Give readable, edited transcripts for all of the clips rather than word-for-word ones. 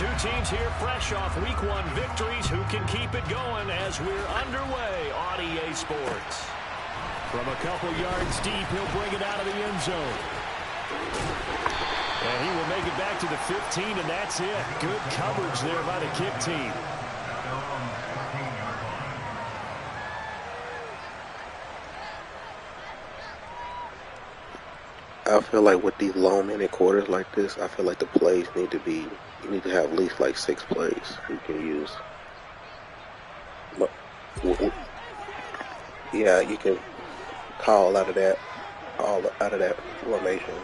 Two teams here fresh off Week 1 victories. Who can keep it going as we're underway on EA Sports? From a couple yards deep, he'll bring it out of the end zone. And he will make it back to the 15, and that's it. Good coverage there by the kick team. I feel like with these long-minute quarters like this, I feel like the plays need to be, you need to have at least like 6 plays you can use. But, yeah, you can call out of that formation.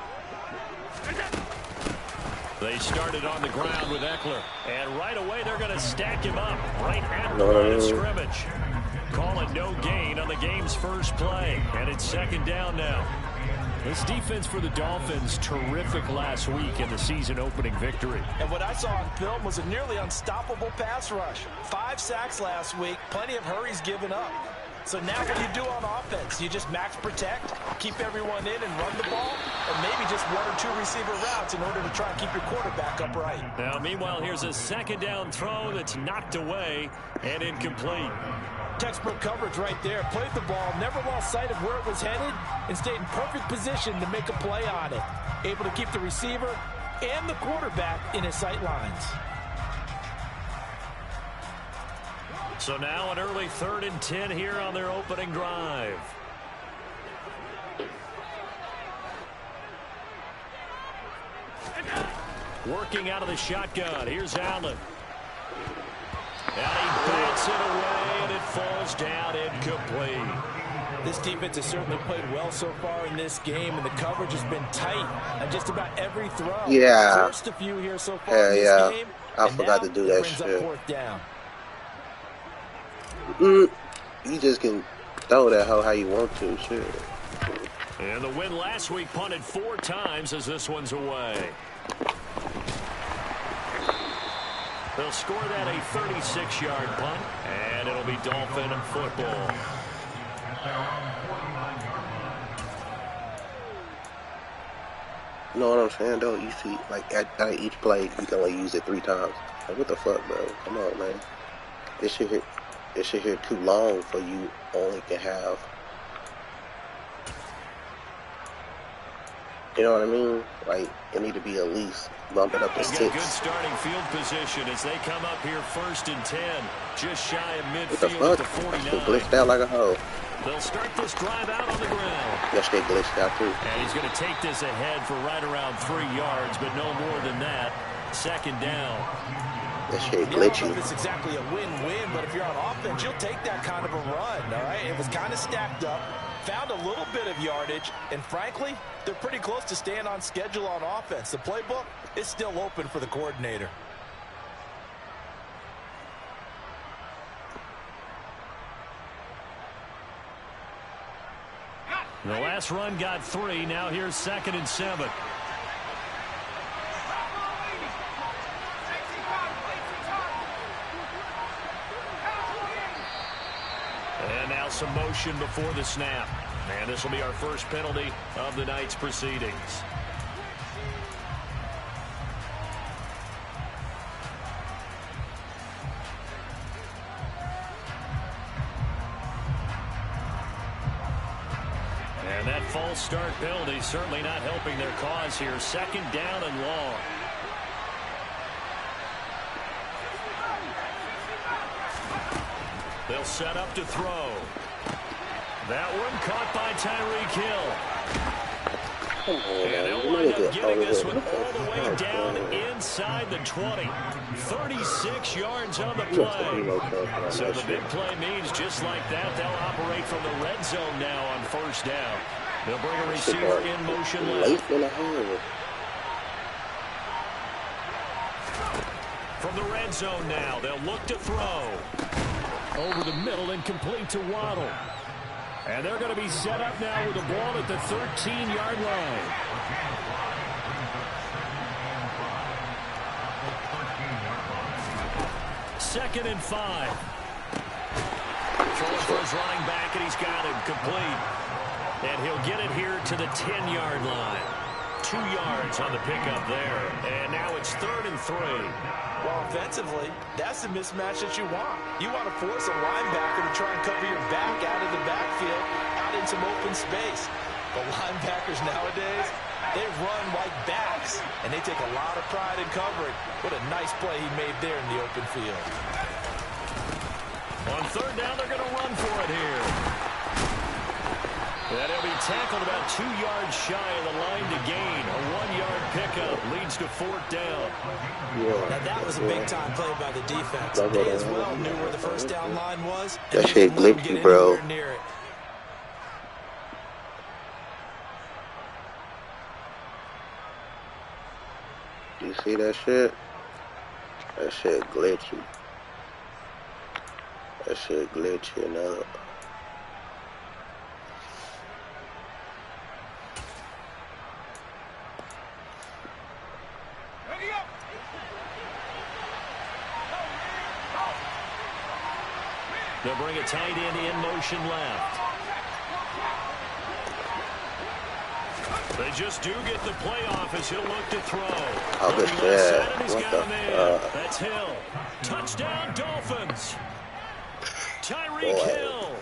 They started on the ground with Eckler, and right away they're going to stack him up right at the line of scrimmage. Calling no gain on the game's first play, and it's 2nd down now. This defense for the Dolphins, terrific last week in the season-opening victory. And what I saw on film was a nearly unstoppable pass rush. 5 sacks last week, plenty of hurries given up. So now what do you do on offense? You just max protect, keep everyone in and run the ball, or maybe just 1 or 2 receiver routes in order to try and keep your quarterback upright. Now, meanwhile, here's a 2nd down throw that's knocked away and incomplete. Textbook coverage right there. Played the ball, never lost sight of where it was headed, and stayed in perfect position to make a play on it. Able to keep the receiver and the quarterback in his sight lines. So now an early 3rd and 10 here on their opening drive. Working out of the shotgun. Here's Allen. And he bats it away, and it falls down incomplete. This defense has certainly played well so far in this game, and the coverage has been tight on just about every throw. Yeah. Forced a few here so far in this game. I forgot to do that shit. 4th down. You just can throw that how you want to, sure. And the win last week punted 4 times as this one's away. They'll score that a 36-yard punt, and it'll be Dolphin football. You know what I'm saying, though? You see, like, at each play, you can only use it 3 times. Like, what the fuck, bro? Come on, man. This shit here too long for you only can have. You know what I mean? Like, it need to be at least bump it up to 6. Good starting field position as they come up here 1st and 10. Just shy of midfield at the 49. They glitched out like a hoe. They'll start this drive out on the ground. Yes, they glitched out too. And he's going to take this ahead for right around 3 yards, but no more than that. 2nd down. That shit glitchy. I don't know if it's exactly a win-win, but if you're on offense, you'll take that kind of a run, all right? It was kind of stacked up, found a little bit of yardage, and frankly, they're pretty close to staying on schedule on offense. The playbook is still open for the coordinator. The last run got 3. Now here's 2nd and 7. And now some motion before the snap. And this will be our first penalty of the night's proceedings. And that false start penalty certainly not helping their cause here. 2nd down and long. They'll set up to throw. That one caught by Tyreek Hill. And he'll wind up getting this one all the way down inside the 20. 36 yards on the play. So the big play means just like that, they'll operate from the red zone now on 1st down. They'll bring a receiver in motion left. From the red zone now, they'll look to throw. Over the middle and complete to Waddle. And they're going to be set up now with the ball at the 13-yard line. Second and 5. Throwing for his running back, and he's got him complete. And he'll get it here to the 10-yard line. 2 yards on the pickup there. And now it's 3rd and 3. Well, offensively, that's the mismatch that you want. You want to force a linebacker to try and cover your back out of the backfield, out in some open space. But linebackers nowadays, they run like backs, and they take a lot of pride in covering. What a nice play he made there in the open field. On 3rd down, they're going to run for it here. And he'll be tackled about 2 yards shy of the line to gain. A 1-yard pickup leads to 4th down. Now that was a big-time play by the defense. They as well knew where the first down line was. That shit glitchy, bro. Near it. You see that shit? That shit glitchy. That shit glitching up. They'll bring a tight end in motion left. They just do get the play off as he'll look to throw. How good is that? What the fuck? That's Hill. Touchdown, Dolphins. Tyreek Hill.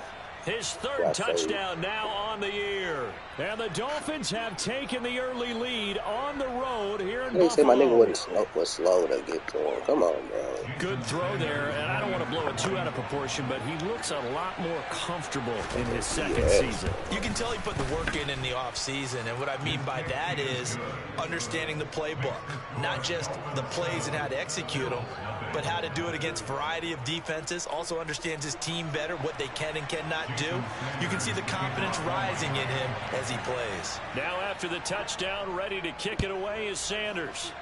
His 3rd touchdown now on the year. And the Dolphins have taken the early lead on the road here in Buffalo. Say my nigga was slow to get to him. Come on, bro. Good throw there, and I don't want to blow it too out of proportion, but he looks a lot more comfortable in his second season. You can tell he put the work in the offseason, and what I mean by that is understanding the playbook. Not just the plays and how to execute them, but how to do it against a variety of defenses. Also understands his team better, what they can and cannot do. You can see the confidence rising in him as he plays. Now after the touchdown, ready to kick it away is Sanders.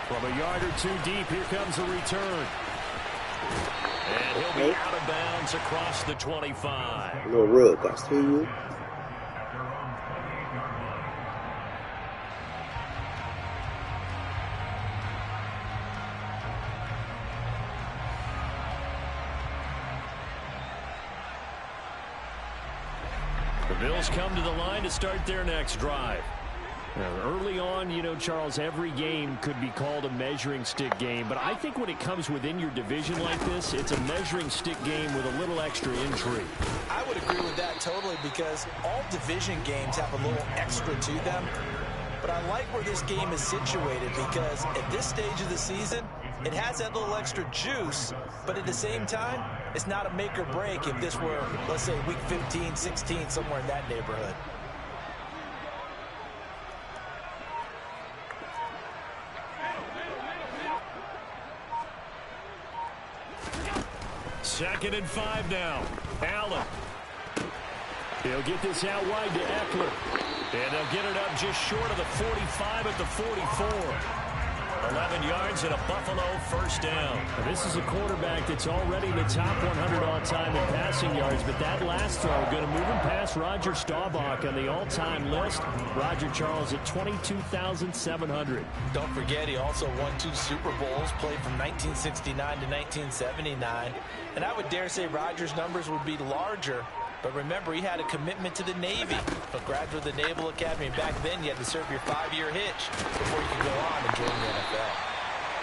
From a yard or 2 deep, here comes a return. And he'll be out of bounds across the 25. No rug, I see you. The Bills come to the line to start their next drive. Now, early on, you know, Charles, every game could be called a measuring stick game, but I think when it comes within your division like this, it's a measuring stick game with a little extra intrigue. I would agree with that totally, because all division games have a little extra to them. But I like where this game is situated, because at this stage of the season, it has that little extra juice, but at the same time, it's not a make or break if this were, let's say, week 15, 16, somewhere in that neighborhood. Second and 5 now. Allen. He'll get this out wide to Eckler. And they'll get it up just short of the 45 at the 44. 11 yards and a Buffalo first down. Now, this is a quarterback that's already in the top 100 all-time in passing yards, but that last throw going to move him past Roger Staubach on the all-time list. Roger Charles at 22,700. Don't forget, he also won 2 Super Bowls, played from 1969 to 1979. And I would dare say Roger's numbers would be larger. But remember, he had a commitment to the Navy. A graduate of the Naval Academy. Back then, you had to serve your 5-year hitch before you could go on and join the NFL.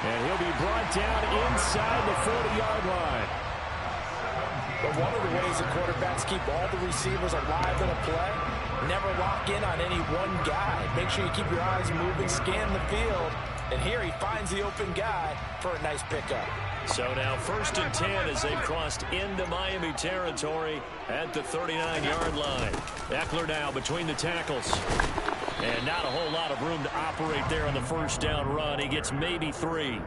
And he'll be brought down inside the 40-yard line. But one of the ways the quarterbacks keep all the receivers alive in a play, never lock in on any one guy. Make sure you keep your eyes moving, scan the field. And here he finds the open guy for a nice pickup. So now 1st and 10 as they've crossed into Miami territory at the 39-yard line. Eckler now between the tackles. And not a whole lot of room to operate there on the first down run. He gets maybe 3.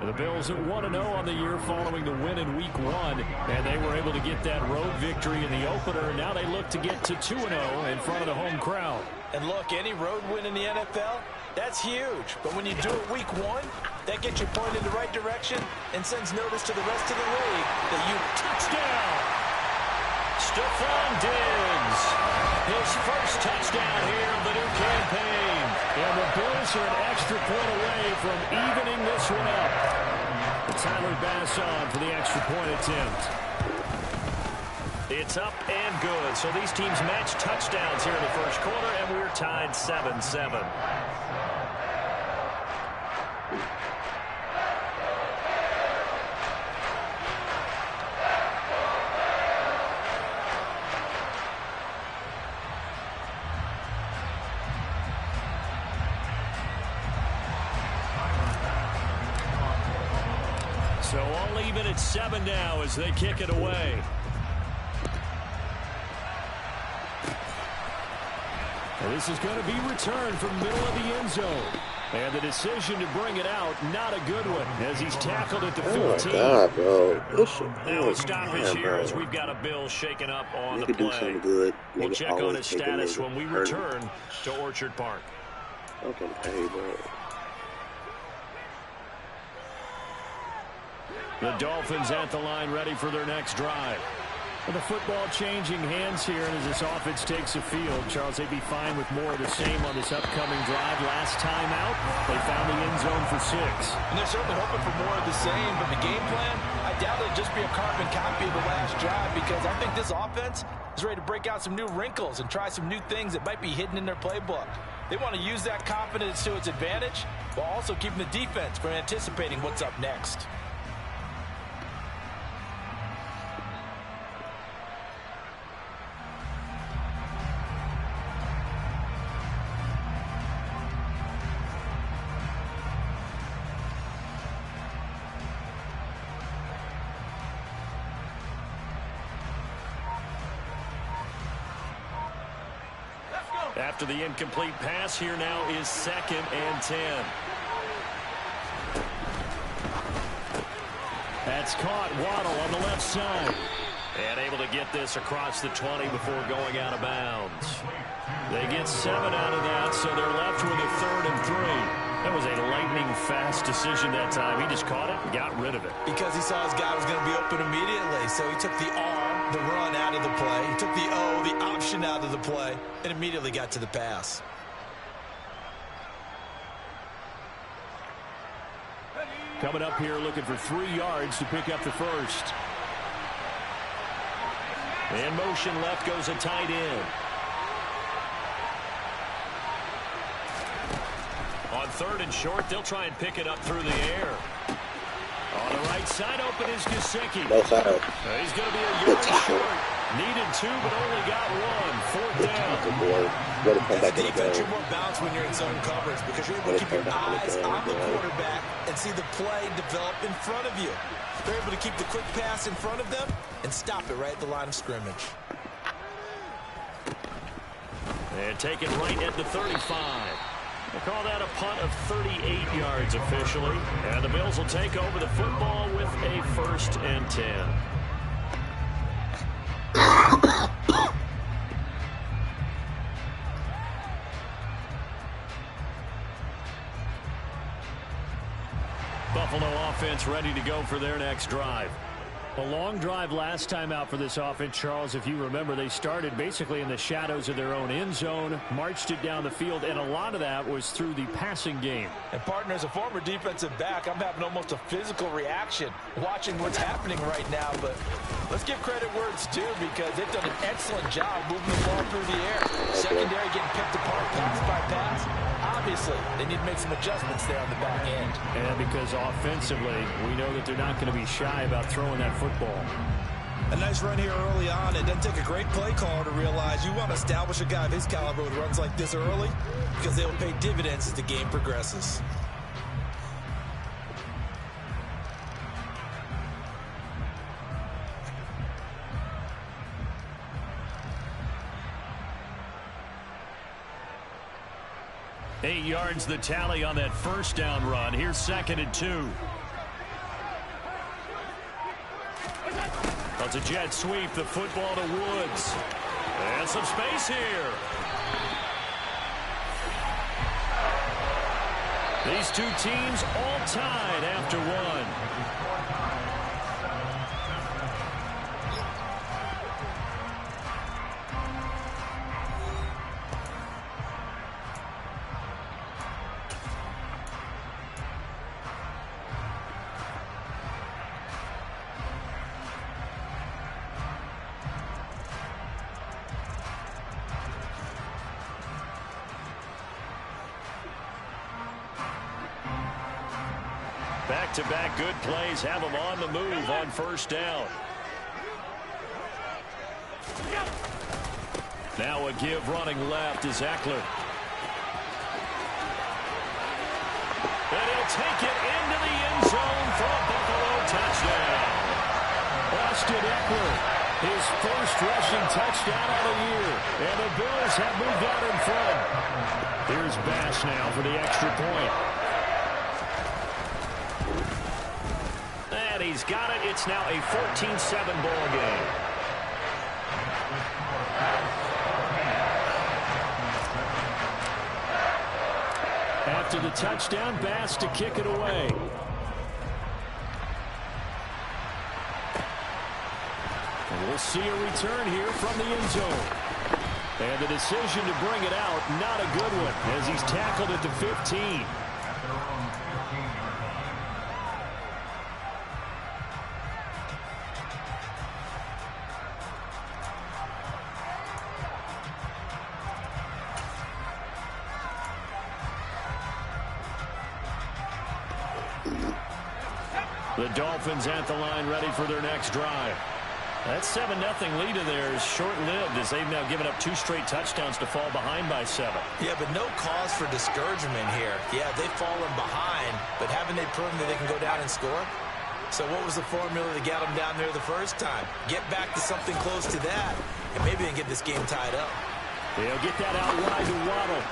The Bills at 1-0 on the year following the win in Week 1. And they were able to get that road victory in the opener. Now they look to get to 2-0 in front of the home crowd. And look, any road win in the NFL, that's huge. But when you do it Week 1, that gets you pointed in the right direction and sends notice to the rest of the league that you touchdown. Stephon Diggs, his first touchdown here of the new campaign. And the Bills are an extra point away from evening this one up. Tyler Bass on for the extra point attempt. It's up and good. So these teams match touchdowns here in the first quarter, and we're tied 7-7. So all even at 7 now as they kick it away. And this is going to be returned from middle of the end zone. And the decision to bring it out, not a good one, as he's tackled at the 15. Oh my God, bro. Now a stoppage here as we've got a Bill shaken up on the play. Do something good. We'll check on his status when we return to Orchard Park. Okay, hey, bro. The Dolphins at the line ready for their next drive. Well, the football changing hands here, and as this offense takes the field, Charles, they'd be fine with more of the same on this upcoming drive. Last time out, they found the end zone for 6. And they're certainly hoping for more of the same, but the game plan, I doubt it'll just be a carbon copy of the last drive, because I think this offense is ready to break out some new wrinkles and try some new things that might be hidden in their playbook. They want to use that confidence to its advantage, while also keeping the defense from anticipating what's up next. After the incomplete pass, here now is 2nd and 10. That's caught. Waddle on the left side. And able to get this across the 20 before going out of bounds. They get 7 out of that, so they're left with a 3rd and 3. That was a lightning-fast decision that time. He just caught it and got rid of it. Because he saw his guy was going to be open immediately, so he took the R, the run, out of the play. He took the O, the option, out of the play, and immediately got to the pass. Coming up here looking for 3 yards to pick up the first. In motion left goes a tight end. On 3rd and short, they'll try and pick it up through the air. On the right side, open is Gesicki. No side. He's going to be a yard short. Needed 2, but only got 1. 4th down. Good boy. Got to come back in the Defense, game. you're more balanced when you're in zone coverage because you're able to keep your eyes on the quarterback and see the play develop in front of you. They're able to keep the quick pass in front of them and stop it right at the line of scrimmage. And take it right at the 35. They call that a punt of 38 yards officially. And the Bills will take over the football with a 1st and 10. Buffalo offense ready to go for their next drive. A long drive last time out for this offense, Charles. If you remember, they started basically in the shadows of their own end zone, marched it down the field, and a lot of that was through the passing game. And partner, as a former defensive back, I'm having almost a physical reaction watching what's happening right now. But let's give credit where it's due because they've done an excellent job moving the ball through the air. Secondary getting picked apart pass by pass. Obviously, they need to make some adjustments there on the back end. And because offensively, we know that they're not going to be shy about throwing that football. A nice run here early on. It doesn't take a great play caller to realize you want to establish a guy of his caliber with runs like this early because they will pay dividends as the game progresses. Eight yards the tally on that first down run. Here's 2nd and 2. That's a jet sweep. The football to Woods. And some space here. These two teams all tied after 1. Back-to-back good plays have them on the move on first down. Now a give running left is Eckler. And he'll take it into the end zone for a Buffalo touchdown. Austin Eckler, his first rushing touchdown of the year. And the Bills have moved out in front. Here's Bass now for the extra point. And he's got it. It's now a 14-7 ball game. After the touchdown, Bass to kick it away. And we'll see a return here from the end zone. And the decision to bring it out, not a good one, as he's tackled at the 15. The Dolphins at the line, ready for their next drive. That 7-0 lead of theirs short-lived, as they've now given up 2 straight touchdowns to fall behind by 7. Yeah, but no cause for discouragement here. Yeah, they've fallen behind, but haven't they proven that they can go down and score? So what was the formula that got them down there the first time? Get back to something close to that, and maybe they can get this game tied up. They'll get that out wide to Waddle.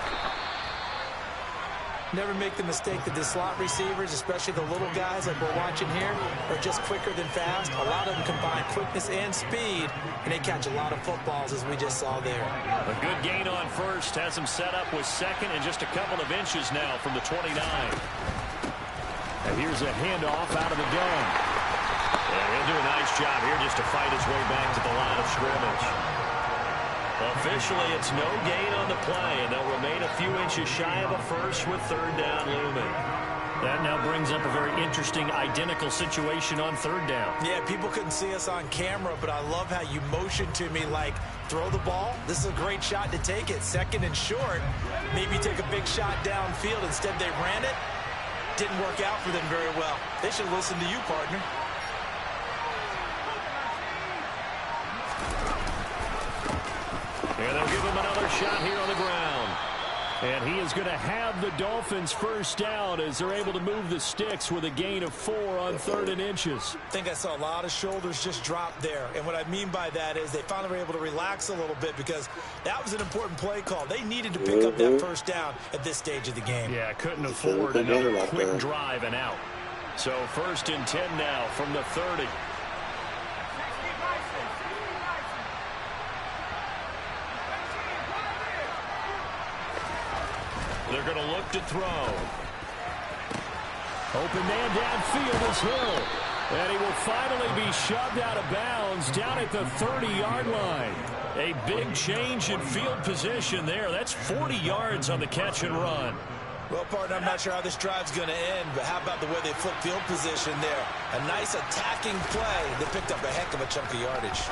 Never make the mistake that the slot receivers, especially the little guys like we're watching here, are just quicker than fast. A lot of them combine quickness and speed, and they catch a lot of footballs, as we just saw there. A good gain on first has him set up with second and just a couple of inches now from the 29. And here's a handoff out of the gun. And he'll do a nice job here just to fight his way back to the line of scrimmage. Officially, it's no gain on the play, and they'll remain a few inches shy of a first with third down looming. That now brings up a very interesting identical situation on third down. Yeah, people couldn't see us on camera, but I love how you motioned to me like, throw the ball. This is a great shot to take it. Second and short. Maybe take a big shot downfield. Instead, they ran it. Didn't work out for them very well. They should listen to you, partner. And they'll give him another shot here on the ground. And he is going to have the Dolphins first down as they're able to move the sticks with a gain of 4 on 3rd and inches. I think I saw a lot of shoulders just drop there. And what I mean by that is they finally were able to relax a little bit because that was an important play call. They needed to pick up that first down at this stage of the game. Yeah, couldn't afford another quick drive and out. So 1st and 10 now from the 30. They're going to look to throw. Open man downfield is Hill. And he will finally be shoved out of bounds down at the 30-yard line. A big change in field position there. That's 40 yards on the catch and run. Well, partner, I'm not sure how this drive's going to end, but how about the way they flip field position there? A nice attacking play. They picked up a heck of a chunk of yardage.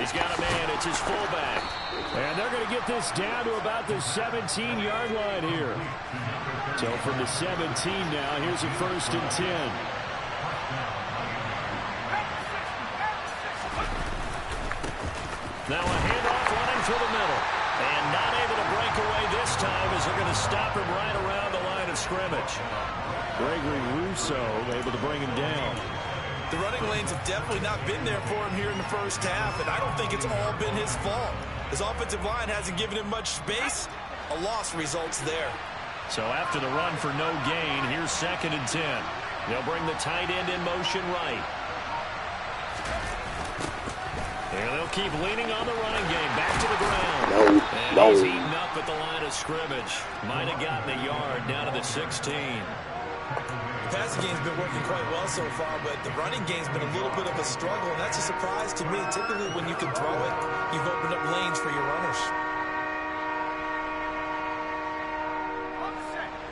He's got a man. It's his fullback. And they're going to get this down to about the 17-yard line here. So from the 17 now, here's a 1st and 10. Now a handoff running through the middle. And not able to break away this time as they're going to stop him right around the line of scrimmage. Gregory Rousseau able to bring him down. The running lanes have definitely not been there for him here in the first half, and I don't think it's all been his fault. His offensive line hasn't given him much space. A loss results there. So after the run for no gain, here's 2nd and 10. They'll bring the tight end in motion right. And they'll keep leaning on the running game. Back to the ground. And he's eaten up at the line of scrimmage. Might have gotten a yard down to the 16. The passing game's been working quite well so far, but the running game's been a little bit of a struggle, and that's a surprise to me. Typically, when you can throw it, you've opened up lanes for your runners.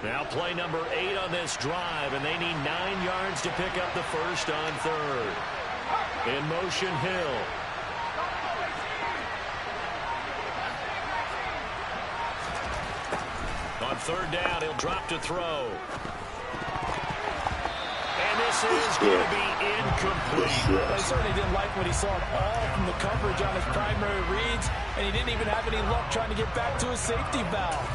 Now play number 8 on this drive, and they need 9 yards to pick up the first on 3rd. In motion, Hill. On 3rd down, he'll drop to throw. is going to be incomplete. They certainly didn't like what he saw at all from the coverage on his primary reads, and he didn't even have any luck trying to get back to his safety valve.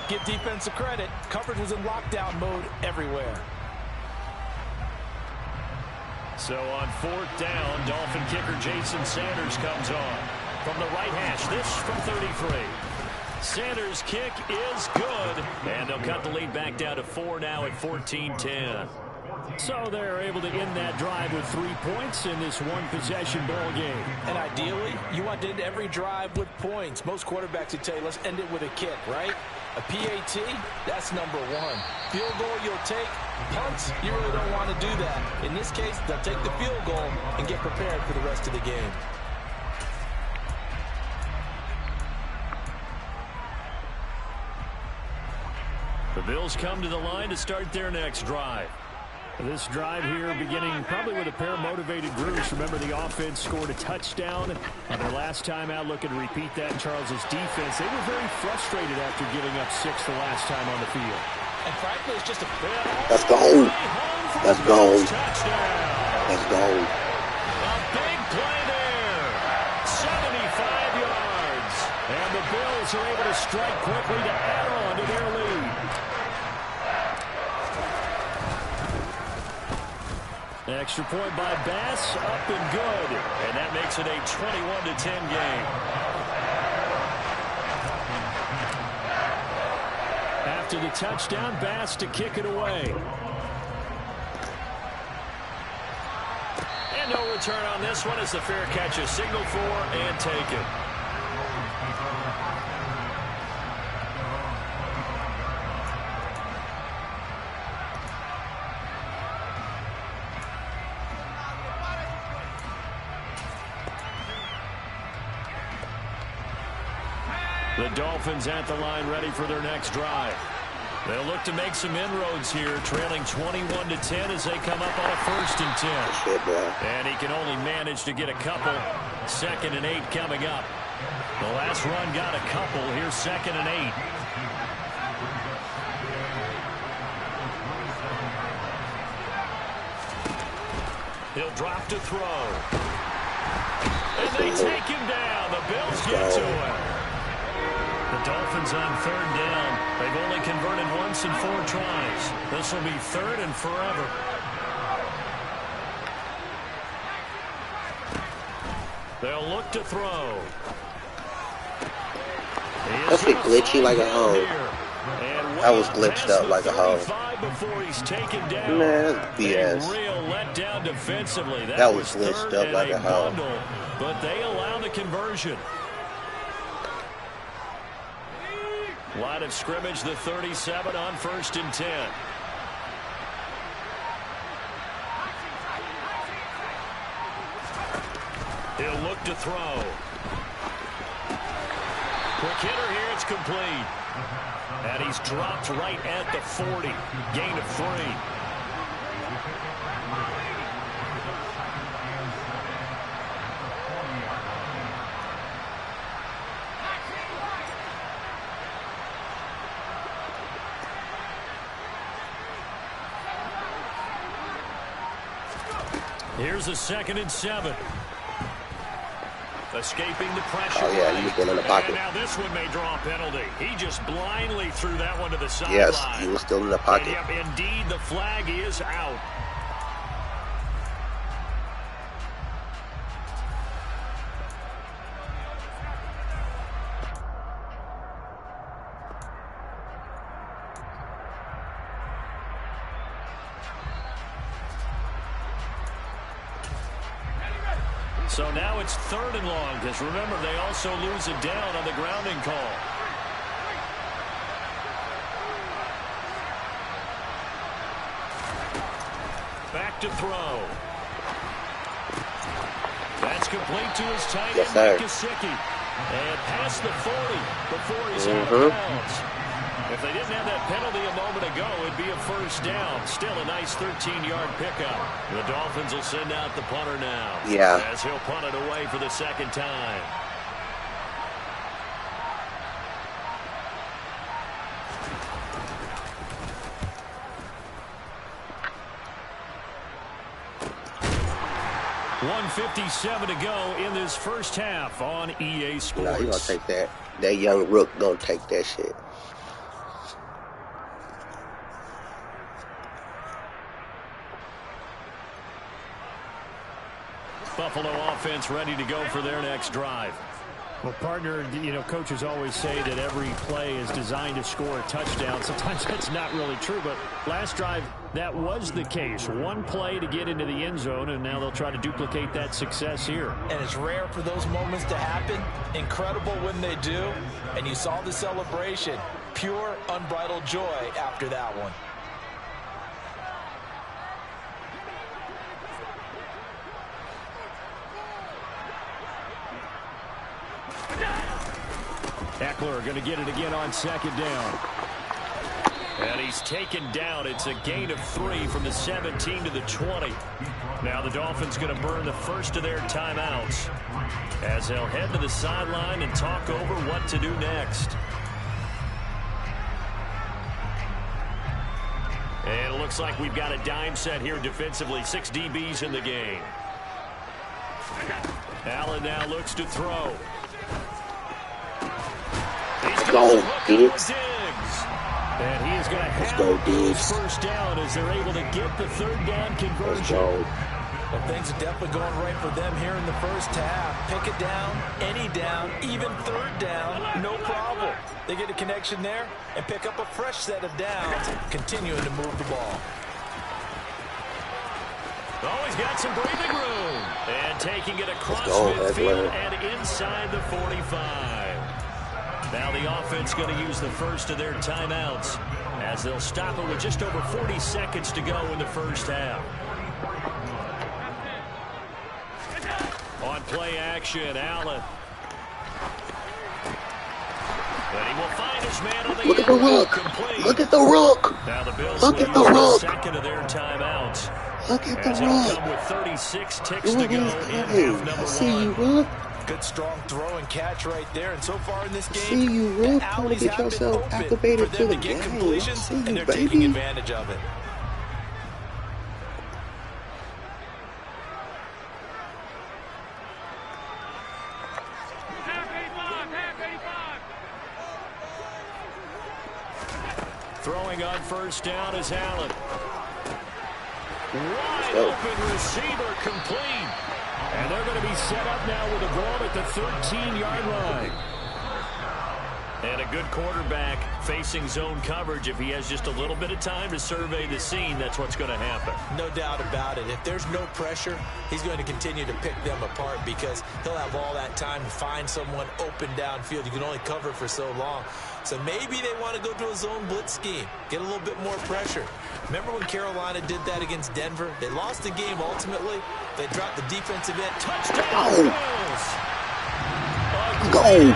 Give defense a credit. Coverage was in lockdown mode everywhere. So on 4th down, Dolphin kicker Jason Sanders comes on. From the right hash, this from 33. Sanders' kick is good, and they'll cut the lead back down to 4 now at 14-10. So they're able to end that drive with 3 points in this one-possession ball game. And ideally, you want to end every drive with points. Most quarterbacks would tell you, let's end it with a kick, right? A PAT, that's number 1. Field goal you'll take. Punts, you really don't want to do that. In this case, they'll take the field goal and get prepared for the rest of the game. The Bills come to the line to start their next drive. This drive here beginning probably with a pair of motivated groups. Remember, the offense scored a touchdown on their last time out, looking to repeat that in Charles's defense. They were very frustrated after giving up 6 the last time on the field. And frankly, it's just a... Let's go. Let's go. Let's go. A big play there. 75 yards. And the Bills are able to strike quickly to add on to their lead. Extra point by Bass, up and good. And that makes it a 21-10 game. After the touchdown, Bass to kick it away. And no return on this one as the fair catch is signaled for and taken. The Dolphins at the line ready for their next drive. They'll look to make some inroads here, trailing 21-10 as they come up on a 1st and 10. And he can only manage to get a couple. 2nd and 8 coming up. The last run got a couple. Here's 2nd and 8. He'll drop to throw. And they take him down. The Bills get to him. The Dolphins on 3rd down. They've only converted once in 4 tries. This will be 3rd and forever. They'll look to throw. That's be glitchy like a hoe. That was glitched up like a hoe. Man, that's BS. That was glitched up like a hoe. But they allow the conversion. Line of scrimmage, the 37 on 1st and 10. He'll look to throw. Quick hitter here, it's complete. And he's dropped right at the 40. Gain of 3. Here's a 2nd and 7. Escaping the pressure. Oh, yeah, he's still in the pocket. And now this one may draw a penalty. He just blindly threw that one to the sideline. Yes, he was still in the pocket. Yep, indeed, the flag is out. So now it's 3rd and long, because remember, they also lose it down on the grounding call. Back to throw. That's complete to his tight end, Mike Gesicki. And past the 40 before he's out of bounds. If they didn't have that penalty a moment ago, it'd be a 1st down. Still a nice 13-yard pickup. The Dolphins will send out the punter now. Yeah. As he'll punt it away for the 2nd time. 1:57 to go in this first half on EA Sports. Nah, he gonna take that. That young rook gonna take that shit. Buffalo offense ready to go for their next drive. Well, partner, you know, coaches always say that every play is designed to score a touchdown. Sometimes that's not really true, but last drive, that was the case. One play to get into the end zone, and now they'll try to duplicate that success here. And it's rare for those moments to happen. Incredible when they do. And you saw the celebration. Pure, unbridled joy after that one. Eckler going to get it again on second down. And he's taken down. It's a gain of 3 from the 17 to the 20. Now the Dolphins going to burn the first of their timeouts as they'll head to the sideline and talk over what to do next. And it looks like we've got a dime set here defensively. 6 DBs in the game. Allen now looks to throw. Go, Diggs. And he is going to have his first down as they're able to get the third down conversion. Well, things are definitely going right for them here in the first half. Pick it down, any down, even third down, no problem. They get a connection there and pick up a fresh set of downs, continuing to move the ball. Oh, he's got some breathing room. And taking it across midfield and inside the 45. Now the offense going to use the first of their timeouts as they'll stop it with just over 40 seconds to go in the first half. On play action, Allen. And he will find his man on the Look at the rook. Complete. Look at the rook. Now the Bills Look at the use rook. the second of their timeouts. Look at the As rook. come with 36 ticks to go in half number I see you, 1. rook. Good strong throw and catch right there. And so far in this game, See you, rook. Trying to get yourself activated to the game. Completions, See and you, they're taking baby. advantage of it. Throwing on first down is Allen. Wide open receiver complete. And they're going to be set up now with a ball at the 13-yard line. And a good quarterback facing zone coverage. If he has just a little bit of time to survey the scene, that's what's going to happen. No doubt about it. If there's no pressure, he's going to continue to pick them apart because he'll have all that time to find someone open downfield. You can only cover for so long. So maybe they want to go to a zone blitz scheme, get a little bit more pressure. Remember when Carolina did that against Denver? They lost the game ultimately. They dropped the defensive end. Touchdown! Go.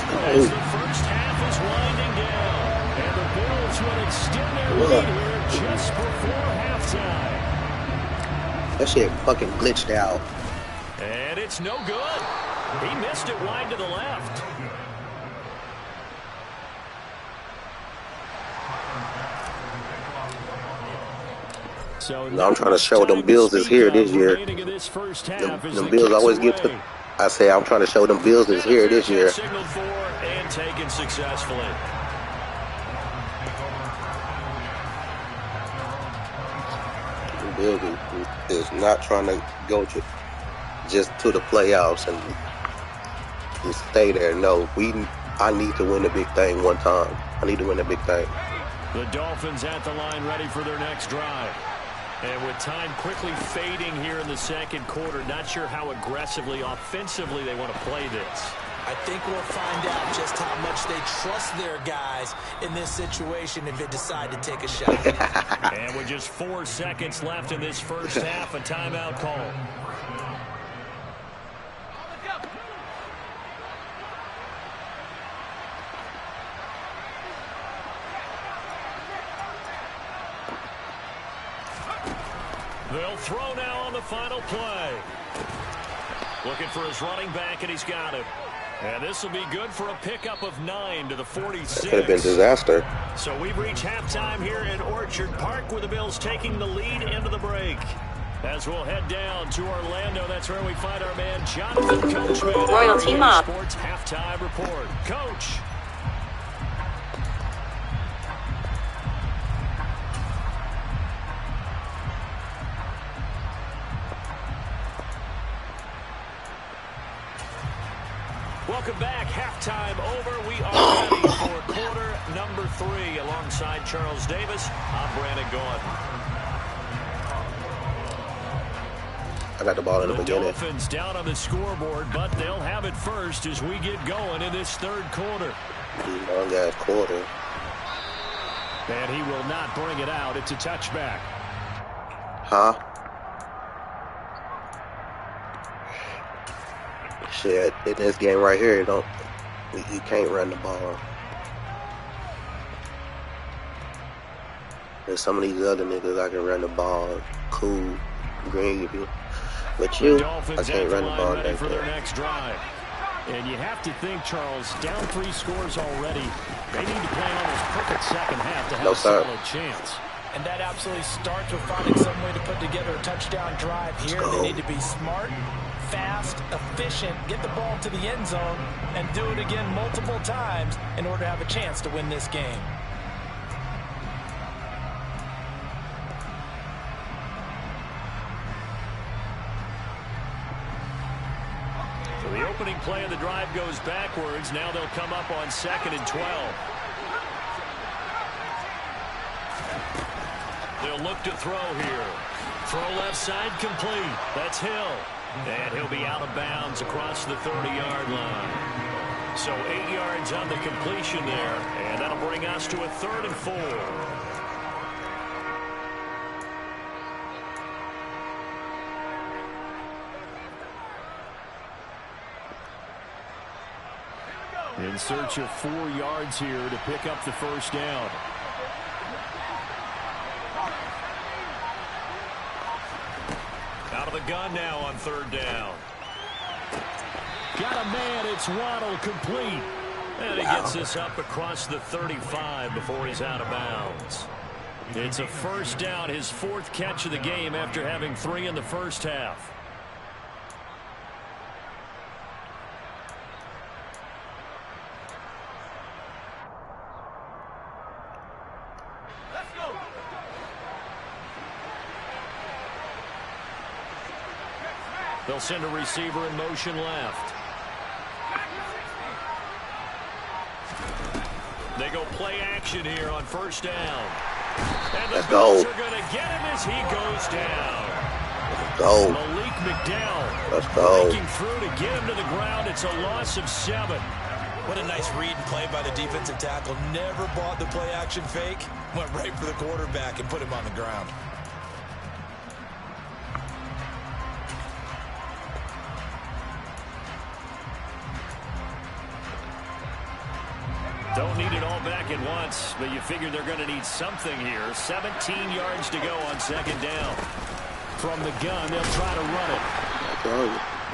As the first half is winding down, and the Bills will extend their lead here just before halftime. That shit fucking glitched out. And it's no good. He missed it wide to the left. So I'm trying to show them Bills is here this year. Them Bills always get to. I say I'm trying to show them Bills is here this year. Signaled for and taken successfully. The Bills is not trying to go just to the playoffs and stay there. No, I need to win the big thing one time. I need to win the big thing. The Dolphins at the line ready for their next drive. And with time quickly fading here in the second quarter, not sure how aggressively, offensively they want to play this. I think we'll find out just how much they trust their guys in this situation if they decide to take a shot. And with just 4 seconds left in this first half, a timeout call. They'll throw now on the final play. Looking for his running back, and he's got it. And this will be good for a pickup of 9 to the 46. Could have been disaster. So we've reached halftime here in Orchard Park with the Bills taking the lead into the break. As we'll head down to Orlando, that's where we find our man Jonathan Coachman. Royal Team Up. Sports halftime report. Coach. Welcome back. Halftime over. We are ready for quarter number 3. Alongside Charles Davis, I'm Brandon Gordon. I got the ball in the beginning. Dolphins down on the scoreboard, but they'll have it first as we get going in this third quarter. Long ass quarter. And he will not bring it out. It's a touchback. Huh? Shit, in this game right here, you can't run the ball. There's some of these other niggas I can run the ball. Cool, gravy. But you, I can't run the ball like for their that. next drive. And you have to think, Charles, down 3 scores already. They need to play an almost perfect second half to have a solid chance. And that absolutely starts with finding some way to put together a touchdown drive here. They need to be smart, fast, efficient, get the ball to the end zone, and do it again multiple times in order to have a chance to win this game. So the opening play of the drive goes backwards. Now they'll come up on 2nd and 12. They'll look to throw here. Throw left side complete. That's Hill. And he'll be out of bounds across the 30-yard line. So 8 yards on the completion there. And that'll bring us to a 3rd and 4. In search of 4 yards here to pick up the first down. Out of the gun now on 3rd down. Got a man. It's Waddle, complete. And he gets this up across the 35 before he's out of bounds. It's a first down, his 4th catch of the game after having 3 in the first half. They'll send a receiver in motion left. They go play action here on 1st down. And the Bills are going to get him as he goes down. Let's go. Malik McDowell. Let's go. Breaking through to get him to the ground. It's a loss of 7. What a nice read and play by the defensive tackle. Never bought the play action fake. Went right for the quarterback and put him on the ground. Don't need it all back at once, but you figure they're going to need something here. 17 yards to go on 2nd down. From the gun, they'll try to run it.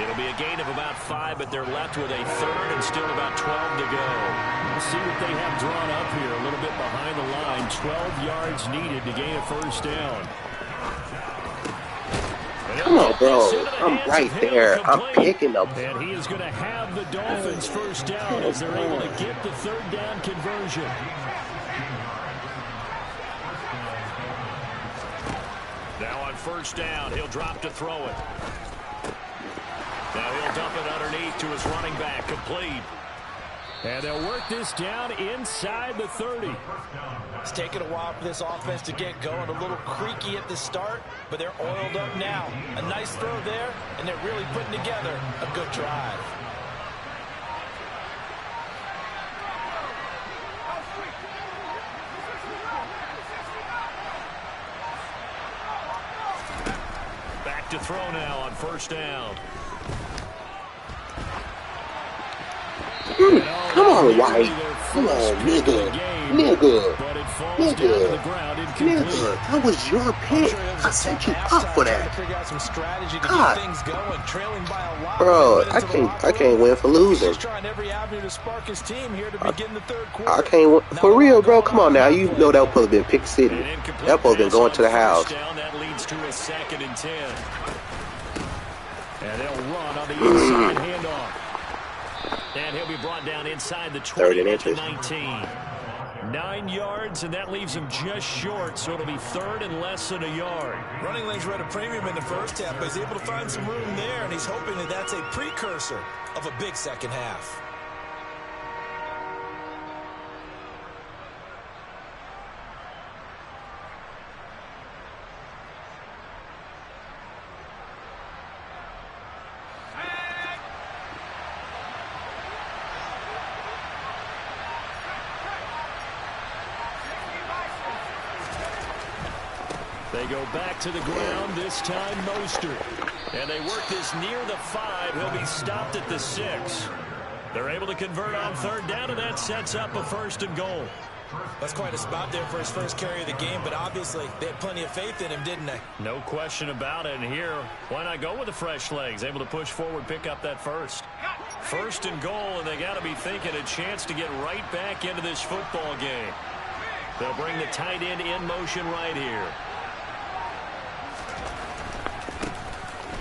It'll be a gain of about 5, but they're left with a 3rd and still about 12 to go. We'll see what they have drawn up here. A little bit behind the line. 12 yards needed to gain a first down. Come on, bro. I'm right there. I'm picking up. And he is going to have the Dolphins first down as they're able to get the 3rd down conversion. Now on 1st down, he'll drop to throw it. Now he'll dump it underneath to his running back, complete. And they'll work this down inside the 30. It's taken a while for this offense to get going. A little creaky at the start, but they're oiled up now. A nice throw there, and they're really putting together a good drive. Back to throw now on 1st down. Come on, White. Come on, nigga. Nigga. That was your pick. I set you up for that. God. Bro, I can't win for losing. I can't win. For real, bro. Come on now. You know that was supposed to be Pick City. That supposed to be going to the house. leads to a 2nd and 10. And they'll run on the inside handoff. And he'll be brought down inside the 20 at the 19. 9 yards, and that leaves him just short, so it'll be 3rd and less than a yard. Running lanes were at a premium in the first half, but he's able to find some room there, and he's hoping that that's a precursor of a big second half. They go back to the ground, this time Mostert. And they work this near the 5. He'll be stopped at the 6. They're able to convert on 3rd down, and that sets up a 1st and goal. That's quite a spot there for his first carry of the game, but obviously they had plenty of faith in him, didn't they? No question about it. And here, why not go with the fresh legs? Able to push forward, pick up that 1st. 1st and goal, and they got to be thinking a chance to get right back into this football game. They'll bring the tight end in motion right here.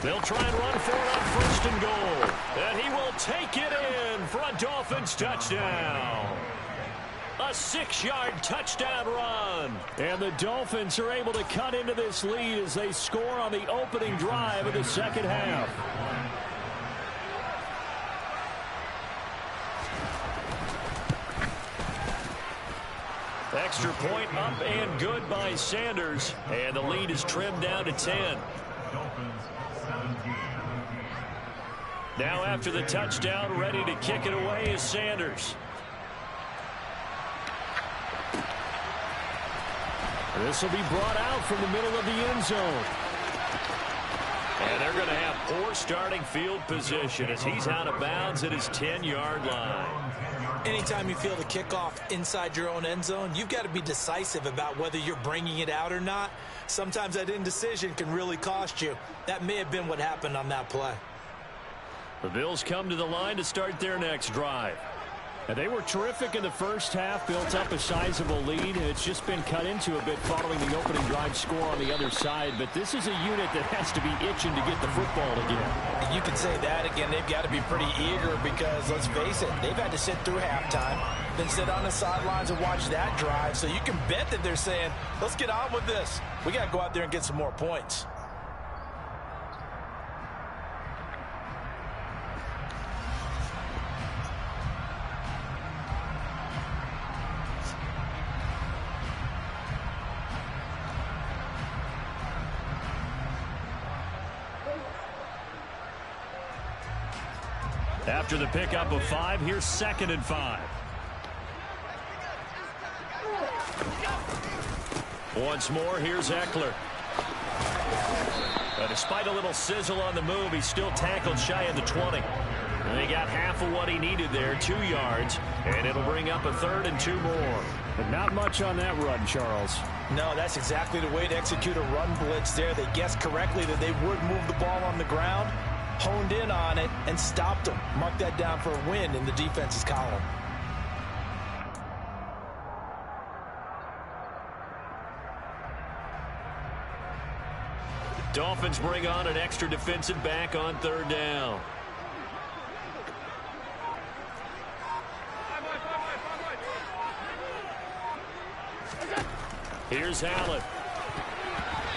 They'll try and run for it on 1st and goal. And he will take it in for a Dolphins touchdown. A 6-yard touchdown run. And the Dolphins are able to cut into this lead as they score on the opening drive of the second half. Extra point up and good by Sanders. And the lead is trimmed down to 10. Now after the touchdown, ready to kick it away is Sanders. This will be brought out from the middle of the end zone. And they're going to have poor starting field position as he's out of bounds at his 10-yard line. Anytime you feel the kickoff inside your own end zone, you've got to be decisive about whether you're bringing it out or not. Sometimes that indecision can really cost you. That may have been what happened on that play. The Bills come to the line to start their next drive. And they were terrific in the first half, built up a sizable lead, and it's just been cut into a bit following the opening drive score on the other side. But this is a unit that has to be itching to get the football again. You can say that again. They've got to be pretty eager because, let's face it, they've had to sit through halftime, then sit on the sidelines and watch that drive. So you can bet that they're saying, let's get on with this. We got to go out there and get some more points. After the pickup of 5, here's 2nd and 5. Once more, here's Eckler. But despite a little sizzle on the move, he's still tackled shy of the 20. And he got half of what he needed there, 2 yards, and it'll bring up a 3rd and 2 more. But not much on that run, Charles. No, that's exactly the way to execute a run blitz there. They guessed correctly that they would move the ball on the ground, honed in on it, and stopped them. Mark that down for a win in the defense's column. Dolphins bring on an extra defensive back on 3rd down. Here's Allen.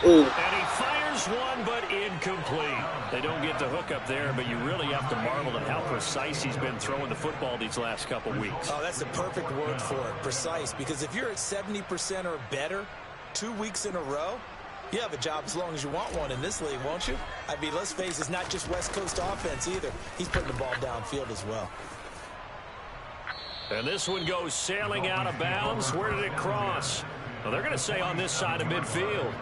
Ooh. And he fires one, but incomplete. They don't get the hook up there, but you really have to marvel at how precise he's been throwing the football these last couple weeks. Oh, that's the perfect word for it, precise. Because if you're at 70% or better 2 weeks in a row, you have a job as long as you want one in this league, won't you? I mean, let's face it, it's not just West Coast offense either. He's putting the ball downfield as well. And this one goes sailing out of bounds. Where did it cross? Well, they're going to say on this side of midfield.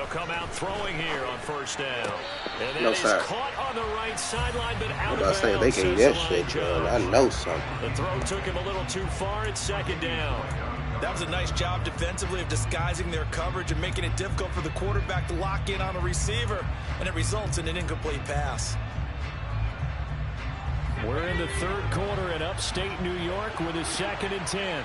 come out throwing here on first down. And that No, is sir. caught on the right sideline, but out I'm of about to say, bounds. they can says get the line shit, man. I judge. know something. The throw took him a little too far. It's second down. That was a nice job defensively of disguising their coverage and making it difficult for the quarterback to lock in on a receiver, and it results in an incomplete pass. We're in the third quarter in upstate New York with a 2nd and 10.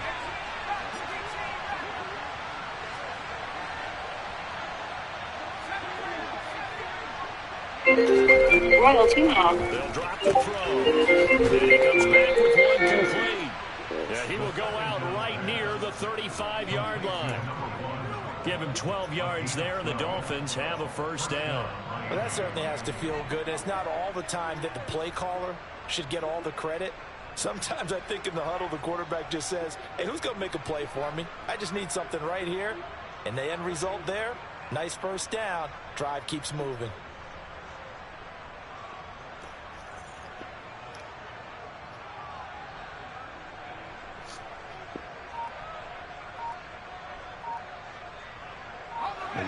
Royalty Hog. They'll drop the throw. And he comes back with one complete. Yeah, he will go out right near the 35-yard line. Give him 12 yards there, and the Dolphins have a first down. Well, that certainly has to feel good. It's not all the time that the play caller should get all the credit. Sometimes I think in the huddle, the quarterback just says, hey, who's going to make a play for me? I just need something right here. And the end result there, nice first down. Drive keeps moving.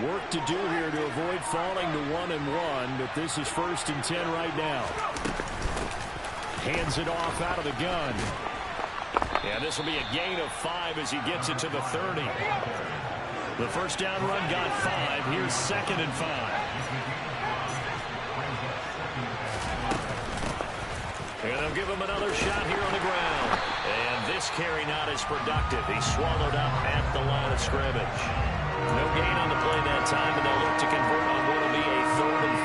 Work to do here to avoid falling to 1-1, but this is 1st and 10 right now. Hands it off out of the gun. Yeah, this will be a gain of 5 as he gets it to the 30. The first down run got 5. Here's 2nd and 5. And they'll give him another shot here on the ground. And this carry not as productive. He's swallowed up at the line of scrimmage. No gain on the play that time, and they'll look to convert on what will be a 3rd and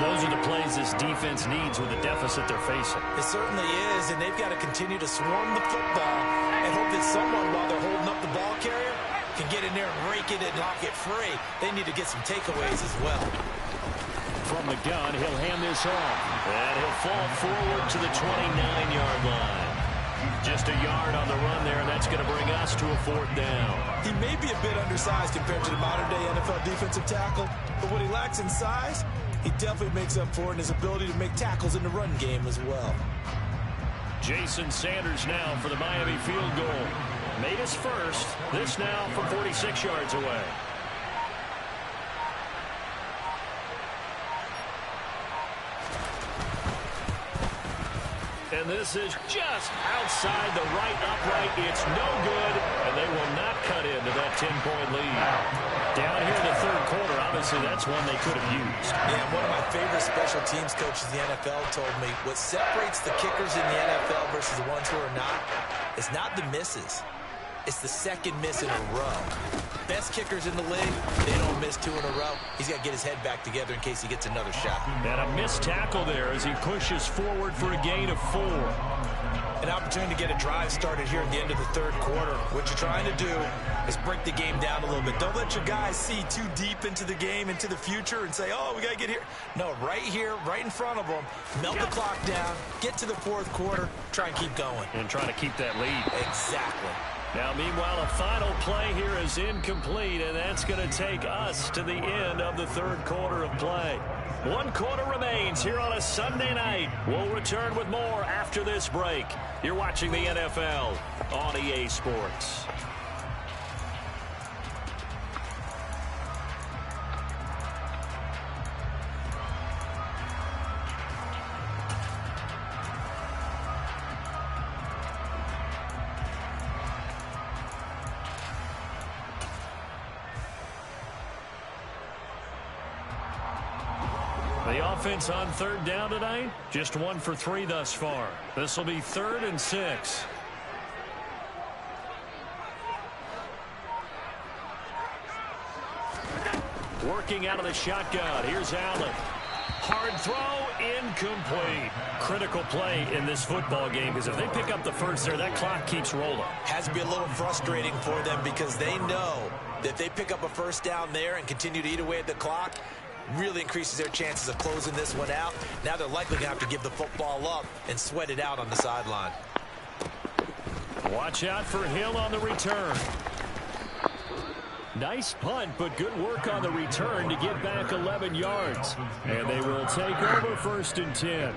4. Those are the plays this defense needs with the deficit they're facing. It certainly is, and they've got to continue to swarm the football and hope that someone, while they're holding up the ball carrier, can get in there and rake it and knock it free. They need to get some takeaways as well. From the gun, he'll hand this off. And he'll fall forward to the 29-yard line. Just a yard on the run there, and that's going to bring us to a 4th down. He may be a bit undersized compared to the modern-day NFL defensive tackle, but what he lacks in size, he definitely makes up for it in his ability to make tackles in the run game as well. Jason Sanders now for the Miami field goal. Made his first. This now from 46 yards away. And this is just outside the right upright. It's no good, and they will not cut into that 10-point lead. Down here in the third quarter, obviously that's one they could have used. Yeah, one of my favorite special teams coaches in the NFL told me what separates the kickers in the NFL versus the ones who are not is not the misses. It's the second miss in a row. Best kickers in the league, they don't miss 2 in a row. He's got to get his head back together in case he gets another shot. And a missed tackle there as he pushes forward for a gain of 4. An opportunity to get a drive started here at the end of the third quarter. What you're trying to do is break the game down a little bit. Don't let your guys see too deep into the game, into the future, and say, oh, we got to get here. No, right here, right in front of them, melt the clock down, get to the fourth quarter, try and keep going. And try to keep that lead. Exactly. Now, meanwhile, a final play here is incomplete, and that's going to take us to the end of the third quarter of play. 1 quarter remains here on a Sunday night. We'll return with more after this break. You're watching the NFL on EA Sports. The offense on third down tonight, just 1 for 3 thus far. This will be 3rd and 6. Working out of the shotgun. Here's Allen. Hard throw, incomplete. Critical play in this football game because if they pick up the first there, that clock keeps rolling. Has to be a little frustrating for them because they know that if they pick up a first down there and continue to eat away at the clock, really increases their chances of closing this one out. Now they're likely going to have to give the football up and sweat it out on the sideline. Watch out for Hill on the return. Nice punt, but good work on the return to get back 11 yards. And they will take over 1st and 10.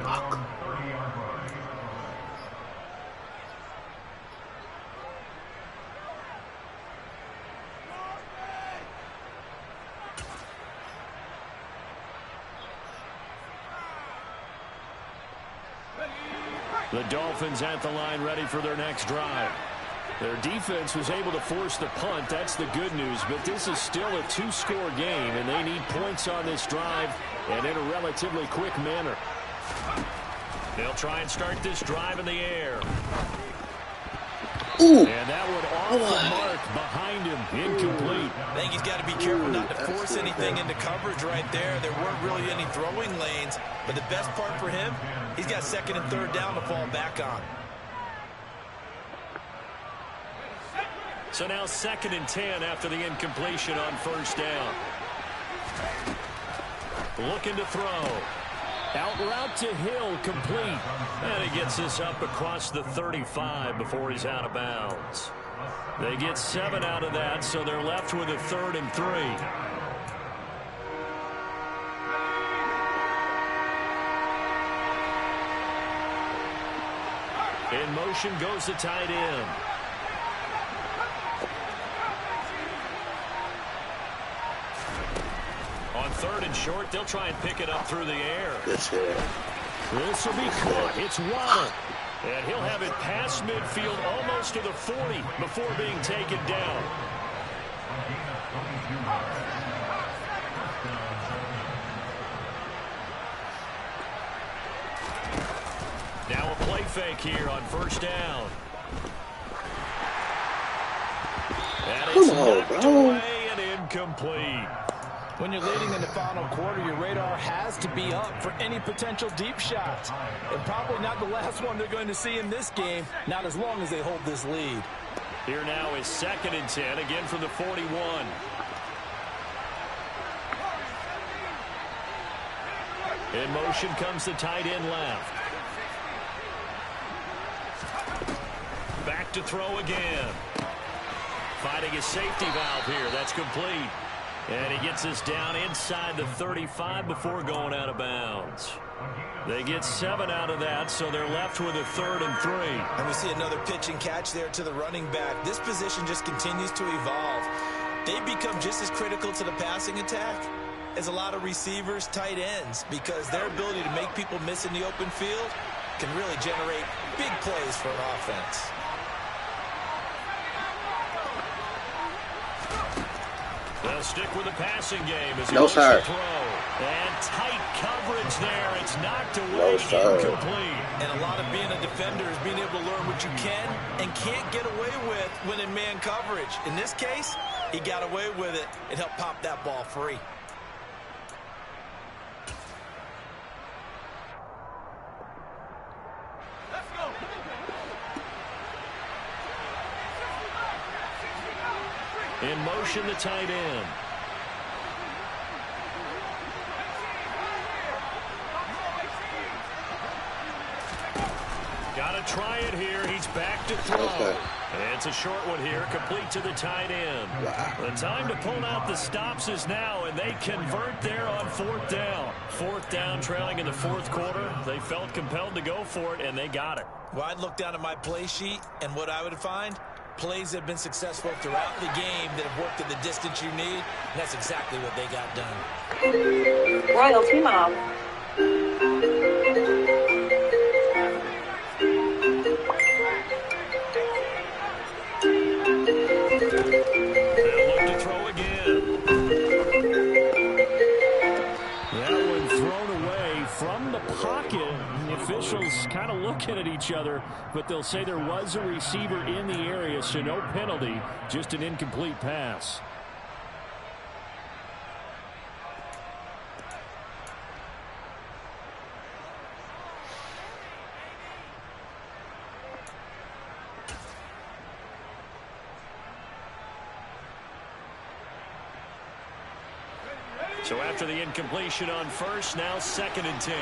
The Dolphins at the line ready for their next drive. Their defense was able to force the punt. That's the good news. But this is still a two-score game, and they need points on this drive and in a relatively quick manner. They'll try and start this drive in the air. Ooh. And that would off the mark behind him. Incomplete. I think he's got to be careful not to force anything into coverage right there. There weren't really any throwing lanes. But the best part for him, he's got second and third down to fall back on. So now 2nd and 10 after the incompletion on first down. Looking to throw. Out route to Hill, complete. And he gets this up across the 35 before he's out of bounds. They get 7 out of that, so they're left with a 3rd and 3. In motion goes the tight end. On 3rd and short, they'll try and pick it up through the air. This will be caught. It's Waddle. And he'll have it past midfield almost to the 40 before being taken down. Now a play fake here on first down. And it's knocked away and incomplete. When you're leading in the final quarter, your radar has to be up for any potential deep shots. And probably not the last one they're going to see in this game, not as long as they hold this lead. Here now is 2nd and 10, again from the 41. In motion comes the tight end left. Back to throw again. Finding a safety valve here. That's complete. And he gets us down inside the 35 before going out of bounds. They get 7 out of that, so they're left with a 3rd and 3. And we see another pitch and catch there to the running back. This position just continues to evolve. They become just as critical to the passing attack as a lot of receivers, tight ends, because their ability to make people miss in the open field can really generate big plays for an offense. They'll stick with the passing game as he No, looks sir. to throw. And tight coverage there. It's knocked away. No, sir. Incomplete. And a lot of being a defender is being able to learn what you can and can't get away with when in man coverage. In this case, he got away with it and helped pop that ball free. In motion, the tight end. Got to try it here. He's back to throw. Okay. And it's a short one here, complete to the tight end. Wow. The time to pull out the stops is now, and they convert there on 4th down. 4th down, trailing in the 4th quarter. They felt compelled to go for it, and they got it. Well, I'd look down at my play sheet, and what I would find, plays that have been successful throughout the game that have worked at the distance you need, and that's exactly what they got done. Royalty Mob. They'll look to throw again. That one thrown away from the pocket. The officials kind of looking at each other, but they'll say there was a receiver in the area, so no penalty, just an incomplete pass. So after the incompletion on first, now 2nd and 10.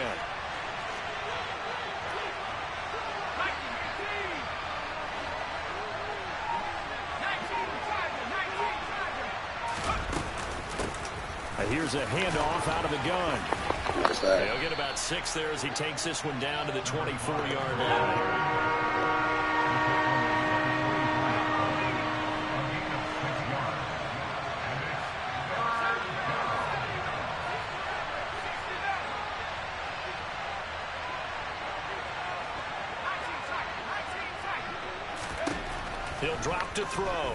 Here's a handoff out of the gun. He'll get about 6 there as he takes this one down to the 24-yard line. He'll drop to throw.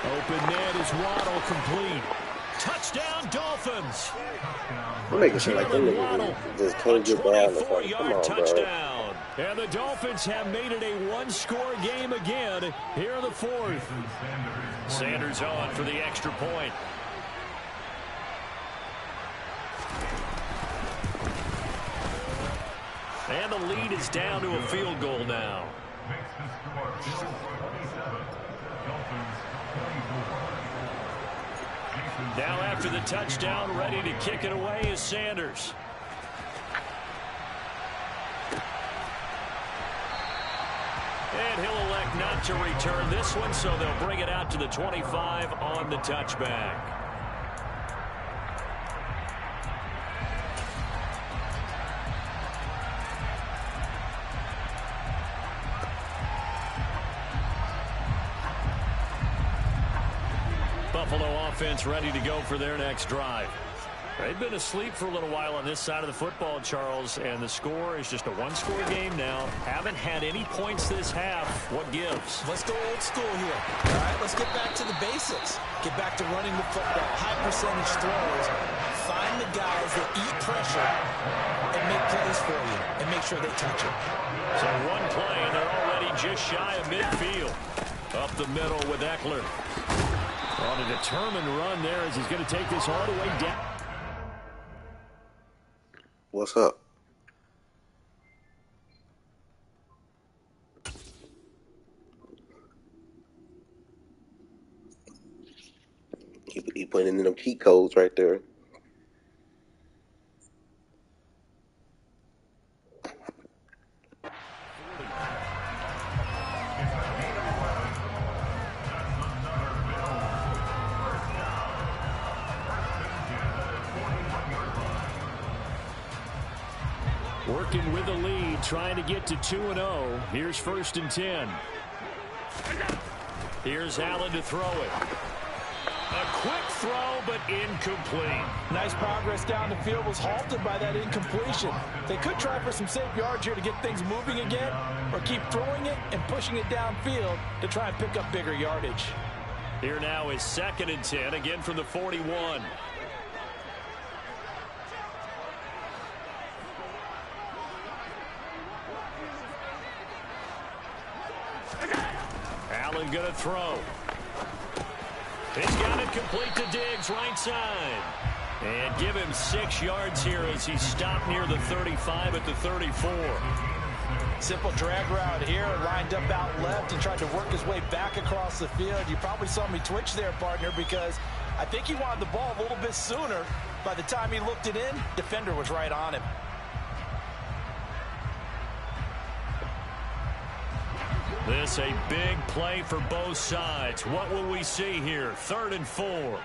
Open net is Waddle, complete. Touchdown, Dolphins. I'm making sure like them niggas just can't get down. Come on, touchdown. bro. And the Dolphins have made it a one-score game again here in the fourth. Sanders on for the extra point. And the lead is down to a field goal now. Now after the touchdown, ready to kick it away is Sanders. And he'll elect not to return this one, so they'll bring it out to the 25 on the touchback. Buffalo offense ready to go for their next drive. They've been asleep for a little while on this side of the football, Charles, and the score is just a one-score game now. Haven't had any points this half. What gives? Let's go old school here. All right, let's get back to the basics. Get back to running the football, high percentage throws. Find the guys that eat pressure and make plays for you and make sure they touch it. So one play, and they're already just shy of midfield. Up the middle with Eckler. On a determined run there as he's going to take this all the way down. What's up? He putting in them cheat codes right there. Working with the lead, trying to get to 2-0. Here's 1st and 10. Here's Allen to throw it. A quick throw, but incomplete. Nice progress down the field, was halted by that incompletion. They could try for some safe yards here to get things moving again, or keep throwing it and pushing it downfield to try and pick up bigger yardage. Here now is 2nd and 10, again from the 41. Allen going to throw. He's got it complete to Diggs, right side. And give him 6 yards here as he stopped near the 35 at the 34. Simple drag route here, lined up out left and tried to work his way back across the field. You probably saw me twitch there, partner, because I think he wanted the ball a little bit sooner. By the time he looked it in, defender was right on him. This a big play for both sides. What will we see here? 3rd and 4.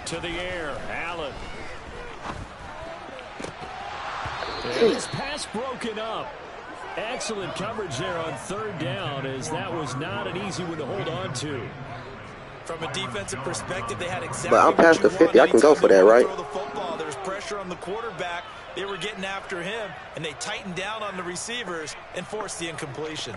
To the air, Allen. His pass broken up. Excellent coverage there on 3rd down, as that was not an easy one to hold on to. From a defensive perspective, they had exactly. But I'm past the 50. I can go for that, right? Throw the football. There's pressure on the quarterback. They were getting after him, and they tightened down on the receivers and forced the incompletion.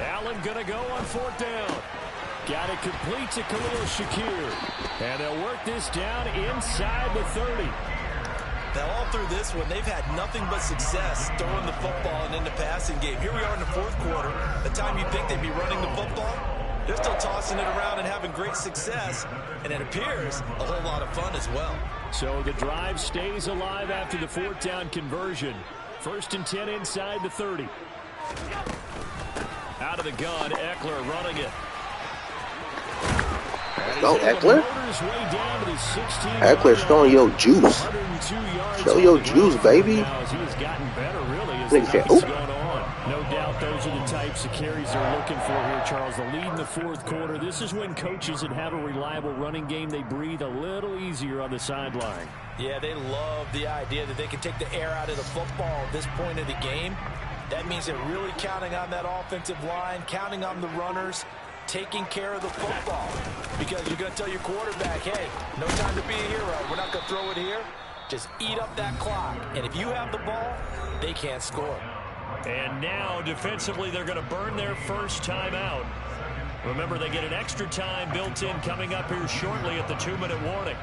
Allen going to go on 4th down. Got it complete to Khalil Shakir. And they'll work this down inside the 30. Now, all through this one, they've had nothing but success throwing the football and in the passing game. Here we are in the 4th quarter. The time you think they'd be running the football, they're still tossing it around and having great success. And it appears a whole lot of fun as well. So the drive stays alive after the 4th down conversion. 1st and 10 inside the 30. Out of the gun, Eckler running it. Go, Eckler. Eckler, showing your juice. Show your juice, baby. He has gotten better, really, as Nigga said, oop. going on. No doubt thought those are the types of carries they're looking for here, Charles. The lead in the fourth quarter. This is when coaches that have a reliable running game, they breathe a little easier on the sideline. Yeah, they love the idea that they can take the air out of the football at this point of the game. That means they're really counting on that offensive line, counting on the runners, taking care of the football. Because you're going to tell your quarterback, hey, no time to be a hero. We're not going to throw it here. Just eat up that clock. And if you have the ball, they can't score. And now, defensively, they're going to burn their first timeout. Remember, they get an extra time built in coming up here shortly at the 2-minute warning.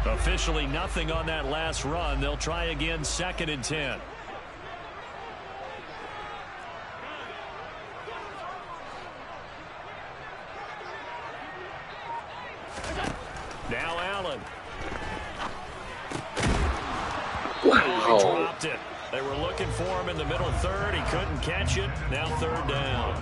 Officially nothing on that last run. They'll try again 2nd and 10. Now Allen. Wow. He dropped it. They were looking for him in the middle third. He couldn't catch it. Now 3rd down.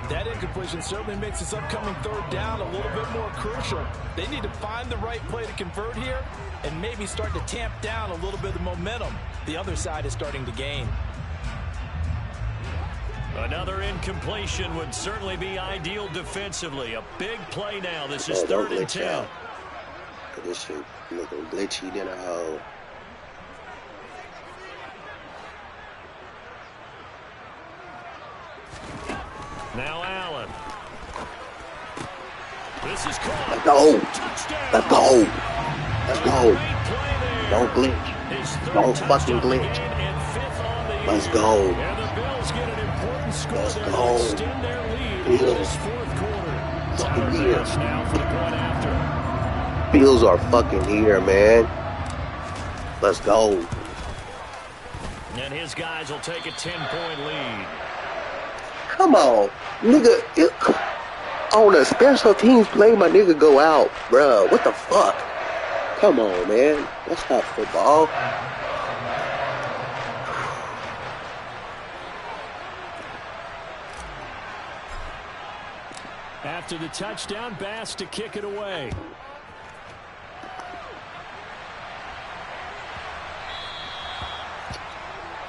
That incompletion certainly makes this upcoming 3rd down a little bit more crucial. They need to find the right play to convert here and maybe start to tamp down a little bit of momentum. The other side is starting to gain. Another incompletion would certainly be ideal defensively. A big play now. This is 3rd and 10. This shit looking glitchy than a hoe. Now Allen. This is caught. Let's go. Touchdown. Let's go. Let's go. Great play there. Don't glitch. Don't fucking glitch. Let's go. And the Bills get an important score. Let's there to go. extend their lead in this fourth quarter. Fucking Time here. now for the point after. Bills are fucking here, man. Let's go. And his guys will take a 10-point lead. Come on, nigga. On a special teams play, my nigga go out, bruh. What the fuck? Come on, man. That's not football. After the touchdown, Bass to kick it away.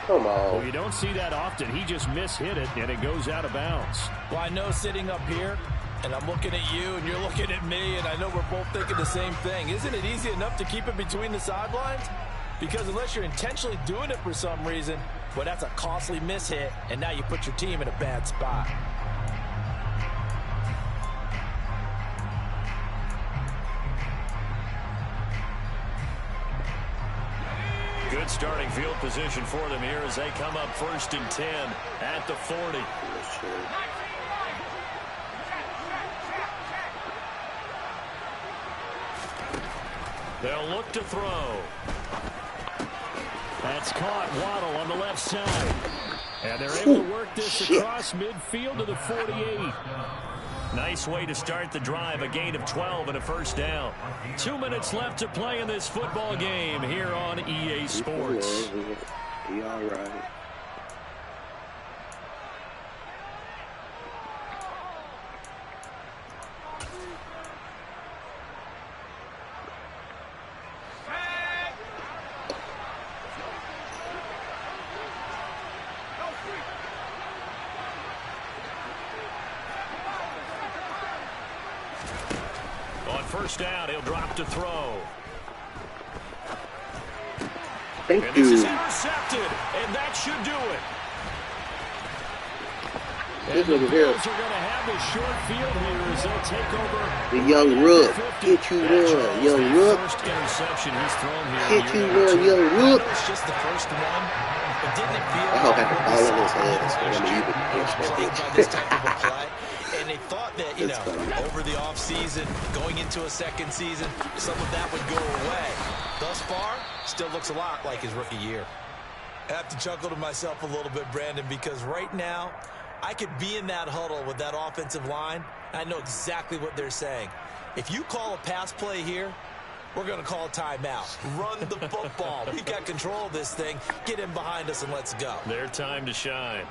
Come on. Well, you don't see that often. He just mishit it, and it goes out of bounds. Well, I know sitting up here, and I'm looking at you, and you're looking at me, and I know we're both thinking the same thing. Isn't it easy enough to keep it between the sidelines? Because unless you're intentionally doing it for some reason, well, that's a costly mishit, and now you put your team in a bad spot. Good starting field position for them here as they come up 1st and 10 at the 40. They'll look to throw. That's caught. Waddle on the left side. And they're able to work this across midfield to the 48. Nice way to start the drive. A gain of 12 and a 1st down. 2 minutes left to play in this football game here on EA Sports. Be all right. On 1st down, he'll drop to throw. Thank And you. this is intercepted, and that should do it. This The nigga here. Bills are going to have a short field here as they'll take over. The young rook. Get you That's one, young the rook. first interception he's thrown here. Get in you year number one, 2. young rook. It's just the first one, but didn't it feel I hope I can all in his head. like So I'm gonna use plagued by it. this type of a play? And they thought that, It's funny. over the offseason, going into a 2nd season, some of that would go away. Thus far, still looks a lot like his rookie year. I have to chuckle to myself a little bit, Brandon, because right now, I could be in that huddle with that offensive line. I know exactly what they're saying. If you call a pass play here, We're going to call timeout. Run the football. We got control of this thing. Get him behind us and let's go. Their time to shine.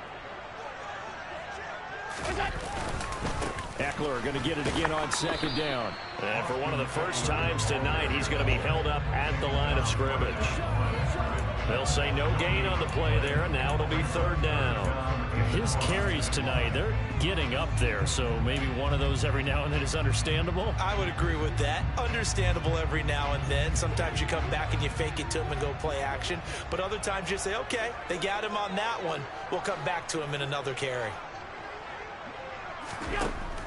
Eckler going to get it again on second down. And for one of the first times tonight, he's going to be held up at the line of scrimmage. They'll say no gain on the play there, and now it'll be third down. His carries tonight, they're getting up there, so maybe one of those every now and then is understandable. I would agree with that. Understandable every now and then. Sometimes you come back and you fake it to him and go play action. But other times you say, okay, they got him on that one. We'll come back to him in another carry.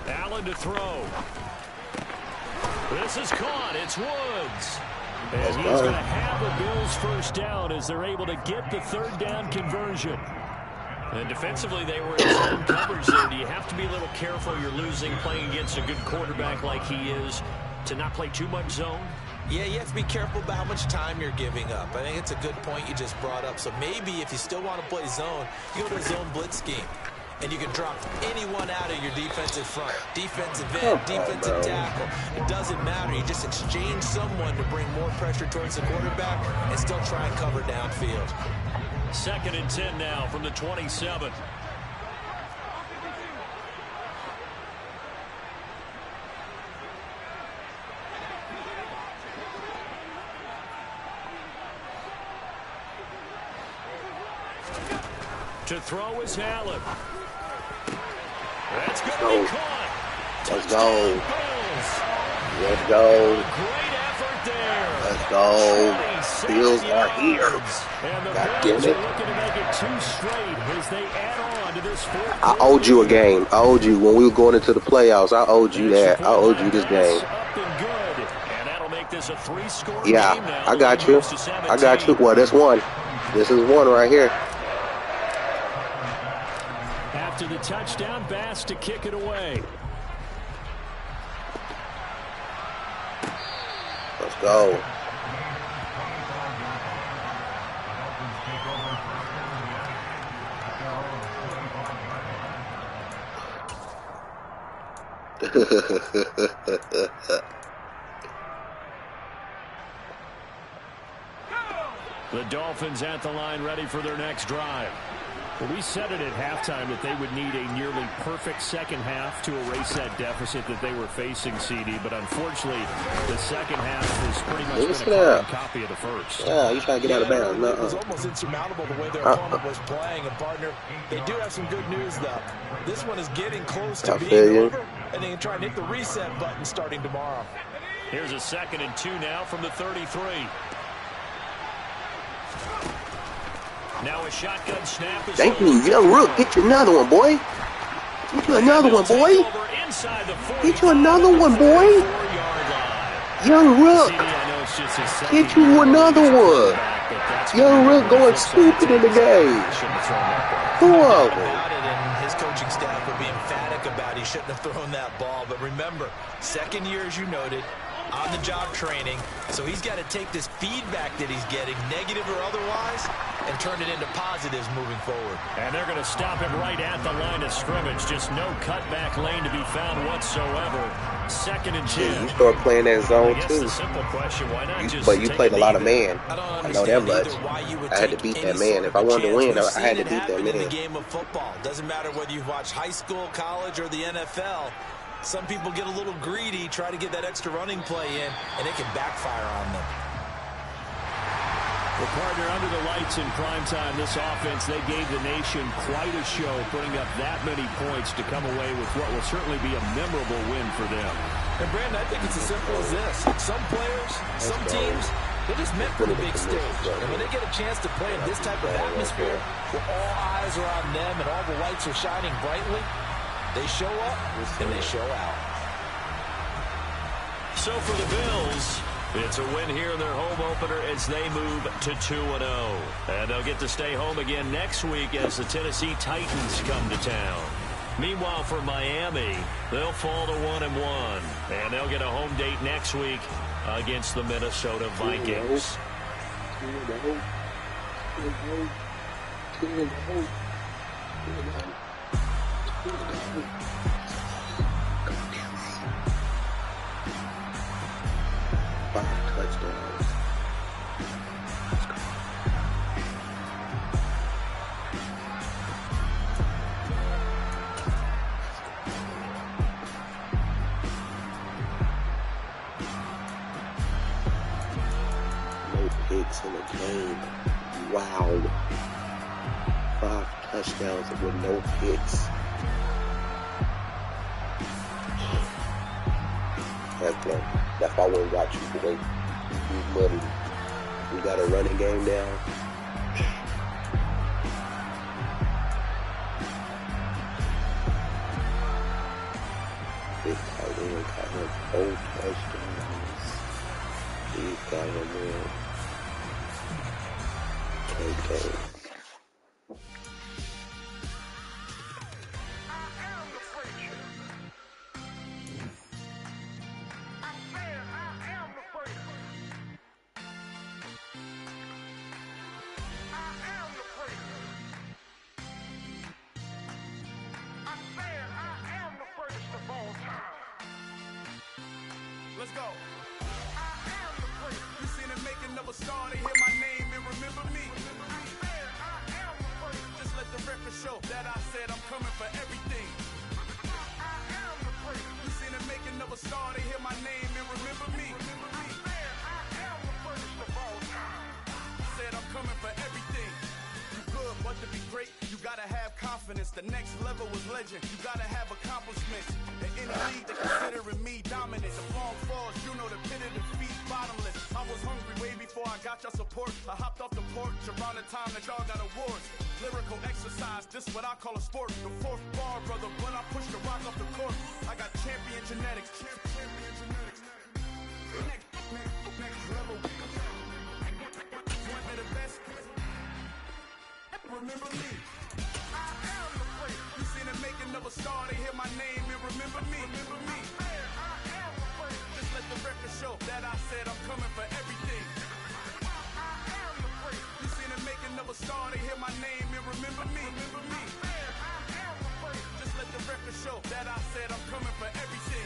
Allen to throw. This is caught. It's Woods. And he's going to have a Bills first down as they're able to get the third down conversion. And defensively, they were in zone coverage there. Do you have to be a little careful? You're losing playing against a good quarterback like he is to not play too much zone? Yeah, you have to be careful about how much time you're giving up. I think it's a good point you just brought up. So maybe if you still want to play zone, you go to a zone blitz scheme. And you can drop anyone out of your defensive front, defensive end, defensive tackle. It doesn't matter. You just exchange someone to bring more pressure towards the quarterback and still try and cover downfield. 2nd and 10 now from the 27. To throw is Allen. That's going to be caught. Let's go. Let's go. Great effort there. Let's go. Bills are here. And the God Bills damn it. are looking to make it 2 straight as they add on to this fourth. I owed you a game. I owed you when we were going into the playoffs. I owed you that. I owed you this game. Up and good. And that'll make this a 3-score Yeah, game now. I got you. I got you. Well, that's one. This is one right here. After the touchdown, Bass to kick it away. Let's go. The Dolphins at the line ready for their next drive. Well, we said it at halftime that they would need a nearly perfect second half to erase that deficit that they were facing, CD. But unfortunately, the second half has pretty much been a carbon copy of the first. Yeah, you trying to get out of bounds. It was almost insurmountable the way their opponent was playing. And, partner, they do have some good news, though. This one is getting close to being over, and they can try and hit the reset button starting tomorrow. Here's a 2nd and 2 now from the 33. Now a shotgun snap. Thank you, Young Rook. Get you another one, boy. Get you another one, boy. Get you another one, boy. Young Rook. Get you another one. Young Rook going stupid in the game. 2 of them. His coaching staff will be emphatic about he shouldn't have thrown that ball. But remember, second year, as you noted, on-the-job training. So he's got to take this feedback that he's getting, negative or otherwise, and turn it into positives moving forward. And they're going to stop him right at the line of scrimmage. Just no cutback lane to be found whatsoever. 2nd and 10. You start playing that zone too. The simple question, why not just But you played a lot of man. I know that much. I had to beat that man. If I wanted to win, I had to beat that man. In the game of football, doesn't matter whether you watch high school, college, or the NFL. Some people get a little greedy, try to get that extra running play in, and it can backfire on them. Well, partner, under the lights in primetime, this offense, they gave the nation quite a show, putting up that many points to come away with what will certainly be a memorable win for them. And, Brandon, I think it's as simple as this. Some players, some teams, they're just meant for the big stage. And when they get a chance to play in this type of atmosphere, where all eyes are on them and all the lights are shining brightly, they show up and they show out. So for the Bills, it's a win here in their home opener as they move to 2-0. And they'll get to stay home again next week as the Tennessee Titans come to town. Meanwhile, for Miami, they'll fall to 1-1. And they'll get a home date next week against the Minnesota Vikings. touchdowns. Let's go. No picks in the game. Wow. 5 touchdowns with no picks. That's why I wouldn't watch you the way you muddy. We got a running game now. Big tight end got him 4 touchdowns. He's got him in. KK. Let's go. I am the first. You seen it making of a star, they hear my name and remember me. I am the first. Just let the record show that I said I'm coming for everything. I am the first. You seen it making of a star, they hear my name and remember me. I am the first of all time. Said I'm coming for everything. You good, but to be great, you gotta have confidence. The next level was legend. You gotta have accomplishments. In any league, they considering me dominant. The long falls, you know the pit of defeat, bottomless. I was hungry way before I got your support. I hopped off the porch around the time that y'all got awards. Lyrical exercise, this what I call a sport. The 4th bar, brother, when I push the rock off the court. I got champion genetics. Champion genetics. Next level. One of the best. Remember me. I am the place. You seen the making of a star, they hear my name and remember me. Remember me. I am the place. Just let the record show that I said I'm coming for everything. I am the place. You seen the making of a star, they hear my name and remember me. Remember me. I am the place. Just let the record show that I said I'm coming for everything.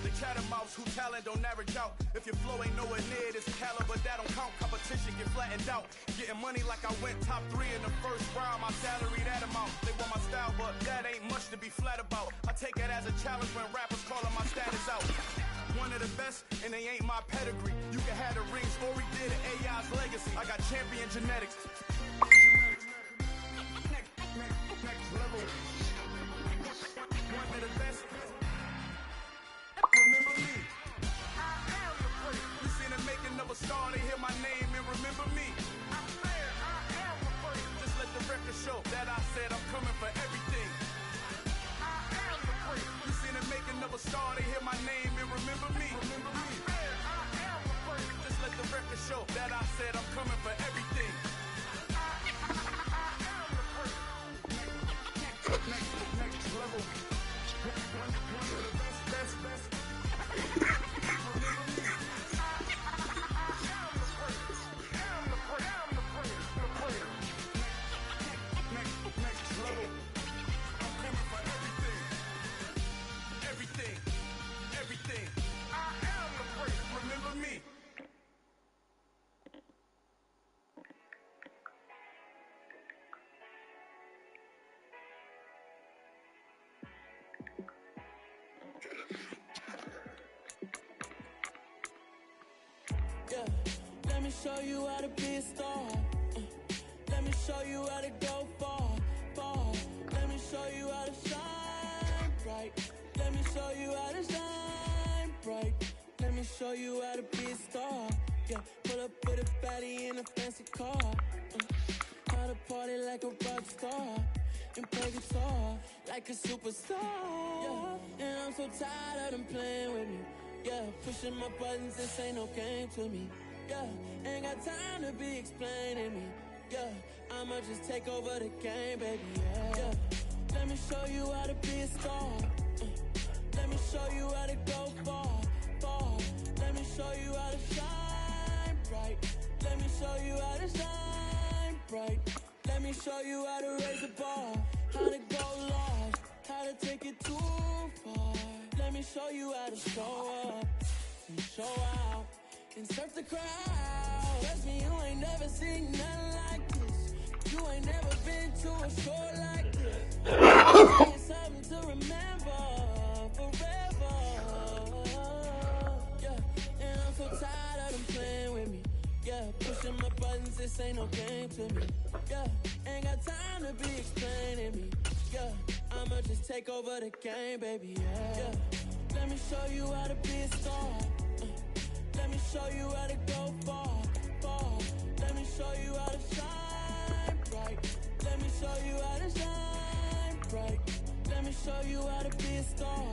The catamounts who talent don't average out. If your flow ain't nowhere near this caliber, that don't count. Competition get flattened out. Getting money like I went top 3 in the first round. My salary that amount. They want my style, but that ain't much to be flat about. I take it as a challenge when rappers calling my status out. One of the best, and they ain't my pedigree. You can have the rings, or we did it, AI's legacy. I got champion genetics. Next level. One of the best. Remember me. I am the place. You seen the making of a star, they hear my name and remember me. I am the place. Just let the record show that I said I'm coming for everything. I am the place. You seen the making of a star, they hear my name and remember me. Remember me. I am the place. Just let the record show that I said I'm coming for everything. I am the place. Next level. One of the best. Everything. I am the place. Remember me. Yeah, let me show you how to be a star. Let me show you how to go far. Let me show you how to shine bright. Let me show you how to shine bright. Let me show you how to be a star. Yeah, pull up with a baddie in a fancy car. How to party like a rock star and play guitar like a superstar. Yeah, and I'm so tired of them playing with me. Yeah, pushing my buttons, this ain't no game to me. Yeah, ain't got time to be explaining me. Yeah, I'ma just take over the game, baby. Yeah, let me show you how to be a star. Let me show you how to go far. Let me show you how to shine bright. Let me show you how to shine bright. Let me show you how to raise the bar, how to go large, how to take it too far. Let me show you how to show up and show out and surf the crowd. Trust me, you ain't never seen nothing like this. You ain't never been to a show like this. It's something to remember forever. Yeah, and I'm so tired of them playing with me. Yeah, pushing my buttons, this ain't no game to me. Yeah, ain't got time to be explaining me. Yeah, I'ma just take over the game, baby. Yeah, let me show you how to be a star. Let me show you how to go far, far. Let me show you how to shine bright. Let me show you how to shine bright. Let me show you how to be a star.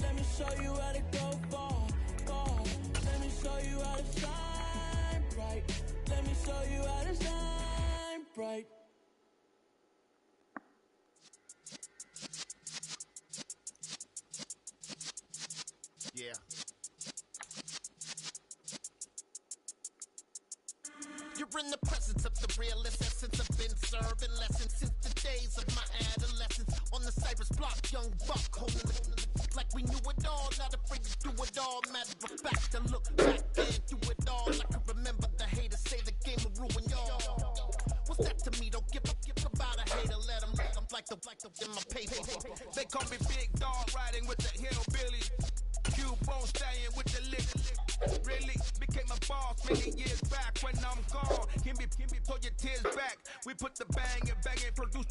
Let me show you how to go far, far. Let me show you how to shine bright. Let me show you how to shine bright. Yeah. You're in the presence of the realest essence. I've been serving lessons since the days of my adolescence. On the Cypress block, young buck holding it like we knew it all. Not afraid to do it all. Matter of fact, to look back and do it all. I can remember the haters say the game will ruin y'all. What's that to me? Don't give about a hater. Let them like the in my paper. They call me Big Dog, riding with the hillbilly. Q-Bone stallion with the lick. Really became a boss many years back when I'm gone. Give me, pull your tears back. We put the bang and produce.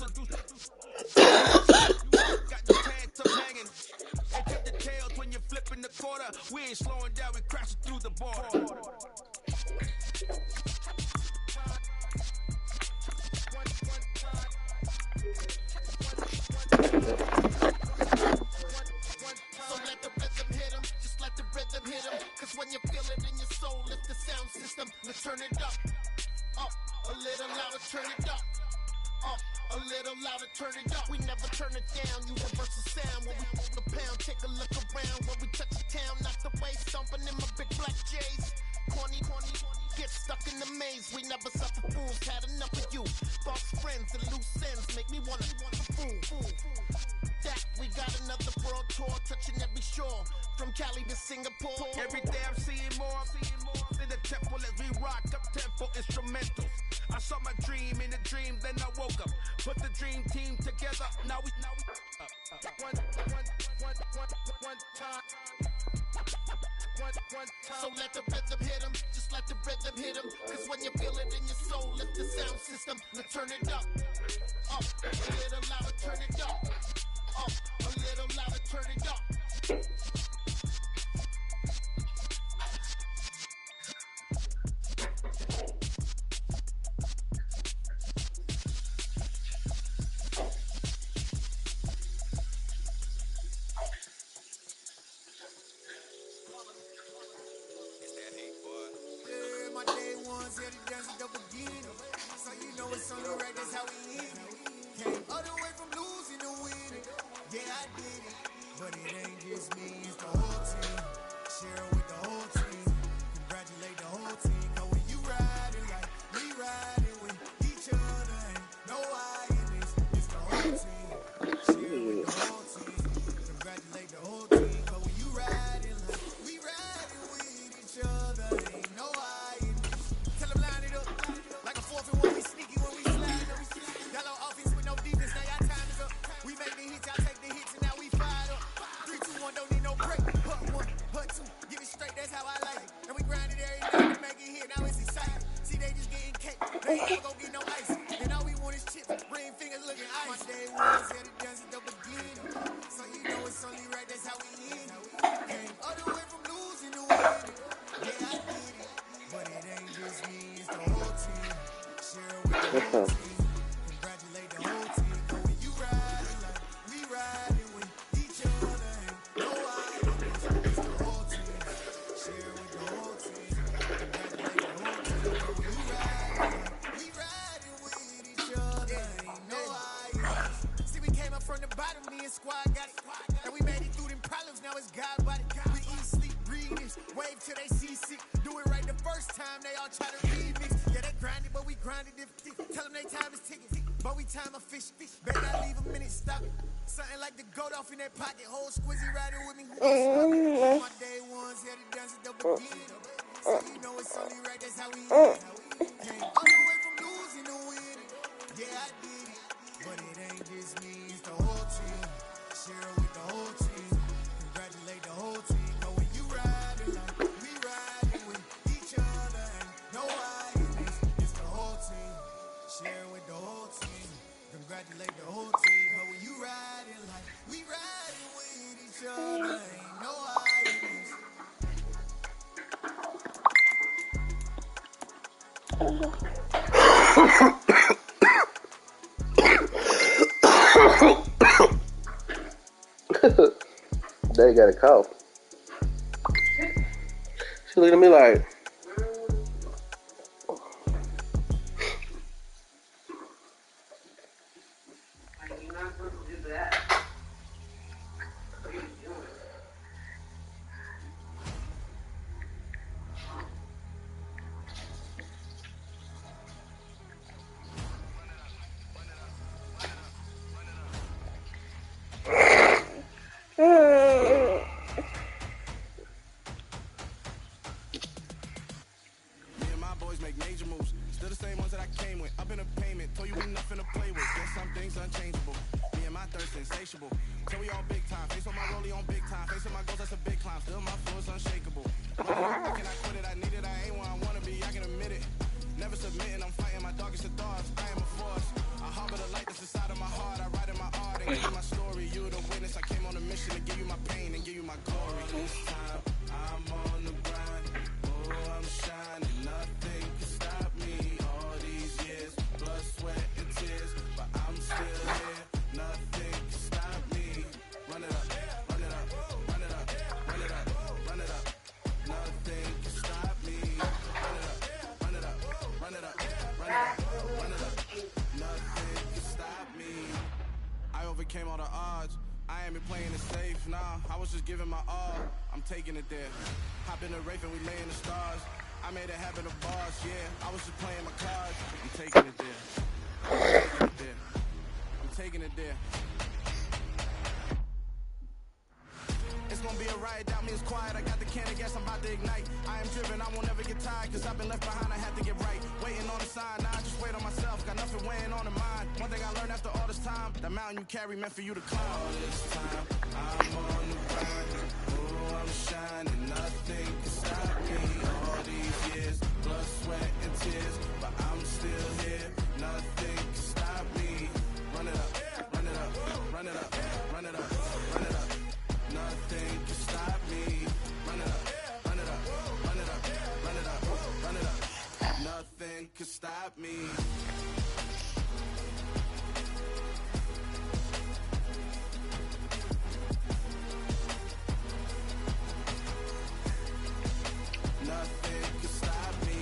Got the chance of hanging. And tip the tails when you're flipping the quarter. We ain't slowing down, we crashing through the border. So let the rhythm hit 'em, just let the rhythm hit 'em. Cause when you feel it in your soul, lift the sound system, let's turn it up, a little louder, turn it up, a little louder, turn it up. We never turn it down, universal sound. When we hold the pound, take a look around. When we touch the town, knock the way, stomping in my big black J's. Corny, get stuck in the maze. We never suffer fools, had enough of you. False friends and loose ends make me wanna fool. That we got another world tour, touching every shore, from Cali to Singapore. Every day I'm seeing more in the temple as we rock up tempo instrumentals. I saw my dream in a dream, then I woke up, put the dream team together. Now we one time. So let the rhythm hit 'em, just let the rhythm hit 'em. Cause when you feel it in your soul, lift the sound system, let's turn it up, a little louder, turn it up, a little louder, turn it up. It's only right, that's how we end it. Came all the way from losing to winning. Yeah, I did it. But it ain't just me, it's the whole team. Share it with the whole team. Congratulate the whole team. Cause when you riding like we riding with each other, ain't no I in this. It's the whole team. Share it with the whole team. Congratulate the whole team. Cause when you riding like we riding with each other, ain't no I in this. Tell them line it up like a 4th and 1. We sneaky when we slide. Y'all on offense with no defense. Now y'all time is up. We make the hits, y'all take the hits, and now we fired up. 3, 2, 1, don't need no break. Hut 1, hut 2, get it straight, that's how I like it. And we grind it every night to make it hit, now it's exciting. See, they just getting cake, they ain't never gon' get no ice. And all we want is chips, ring fingers looking ice. My day was here to dance at the beginning. So you know it's only right, that's how we end it. Came all the way from losing to winning. Yeah, I did it. But it ain't just me, it's the whole team. Share it with the whole team. Congratulate the whole team. Cause when you riding like we riding with each other, ain't no I in this. It's the whole team. Share it with the whole team. Congratulate the whole team. Cause when you riding like we riding with each other, ain't no I in this. See, we came up from the bottom, me and squad got it. And we made it through them problems, now it's God body. We eat, sleep, breathe this. Wave till they see sick. Do it right the first time, they all try to remix. Yeah, they grinded, but we grinded different. Tell them they time is ticking. But we time a fish. Better not leave a minute, stop it. Something like the goat off in that pocket. Whole squizzy riding with me. My day ones, here to dance at the beginning. you know it's only right, that's how we end. Came all the way from losing to winning. Yeah, I did it. But it ain't just me, it's the whole team. Share it with the whole team. Congratulate the whole team. Know when you riding like we riding with each other. Ain't no hiding this. It's the whole team. Share it with the whole team. Congratulate the whole team. But when you riding like we riding with each other. Ain't no hiding this. They got a cough. She looked at me like, you're not supposed to do that. What are you doing? Me and my boys make major moves. Still the same ones that I came with. Up in a payment. Told you we nothing to play with. Guess some things unchangeable. Me and my thirst insatiable. Till we all big time. Face on my rollie on big time. Facing my goals, that's a big climb. Still my flow is unshakable. How can I quit it? I need it. I ain't where I wanna be. I can admit it. Never submitting. I'm fighting my darkest of thoughts. I am a force. I harbor the light that's inside of my heart. I write in my art and give you my story. You the witness. I came on a mission to give you my pain and give you my glory. This time I'm on the grind. Oh, I'm shining. Nothing can stop me. All these years, blood, sweat, and tears, but I'm still here. Nothing can stop me. Run it up, run it up, run it up, run it up, run it up. Nothing can stop me. Run it up, run it up, run it up, run it up, run it up. Nothing can stop me. I overcame all the odds. I ain't been playing it safe, nah. I was just giving my all. I'm taking it there. Hop in the Wraith and we lay in the stars. I made it happen to bars, yeah. I was just playing my cards. I'm taking it there. I'm taking it there. I'm taking it there. It's gonna be a riot, doubt me it's quiet. I got the can of gas, I'm about to ignite. I am driven, I won't never get tired, cause I've been left behind, I had to get right. Waiting on the sign, now I just wait on myself. Got nothing weighing on the mind. One thing I learned after all this time, the mountain you carry meant for you to climb. All this time, I'm on the grind. Oh, I'm shining, nothing can stop me. All these years, blood, sweat, and tears, but I'm still here. Nothing can stop me. Run it up, run it up, run it up, run it up, run it up. Nothing can stop me. Run it up, run it up, run it up, run it up, run it up. Nothing can stop me. Nothing can stop me.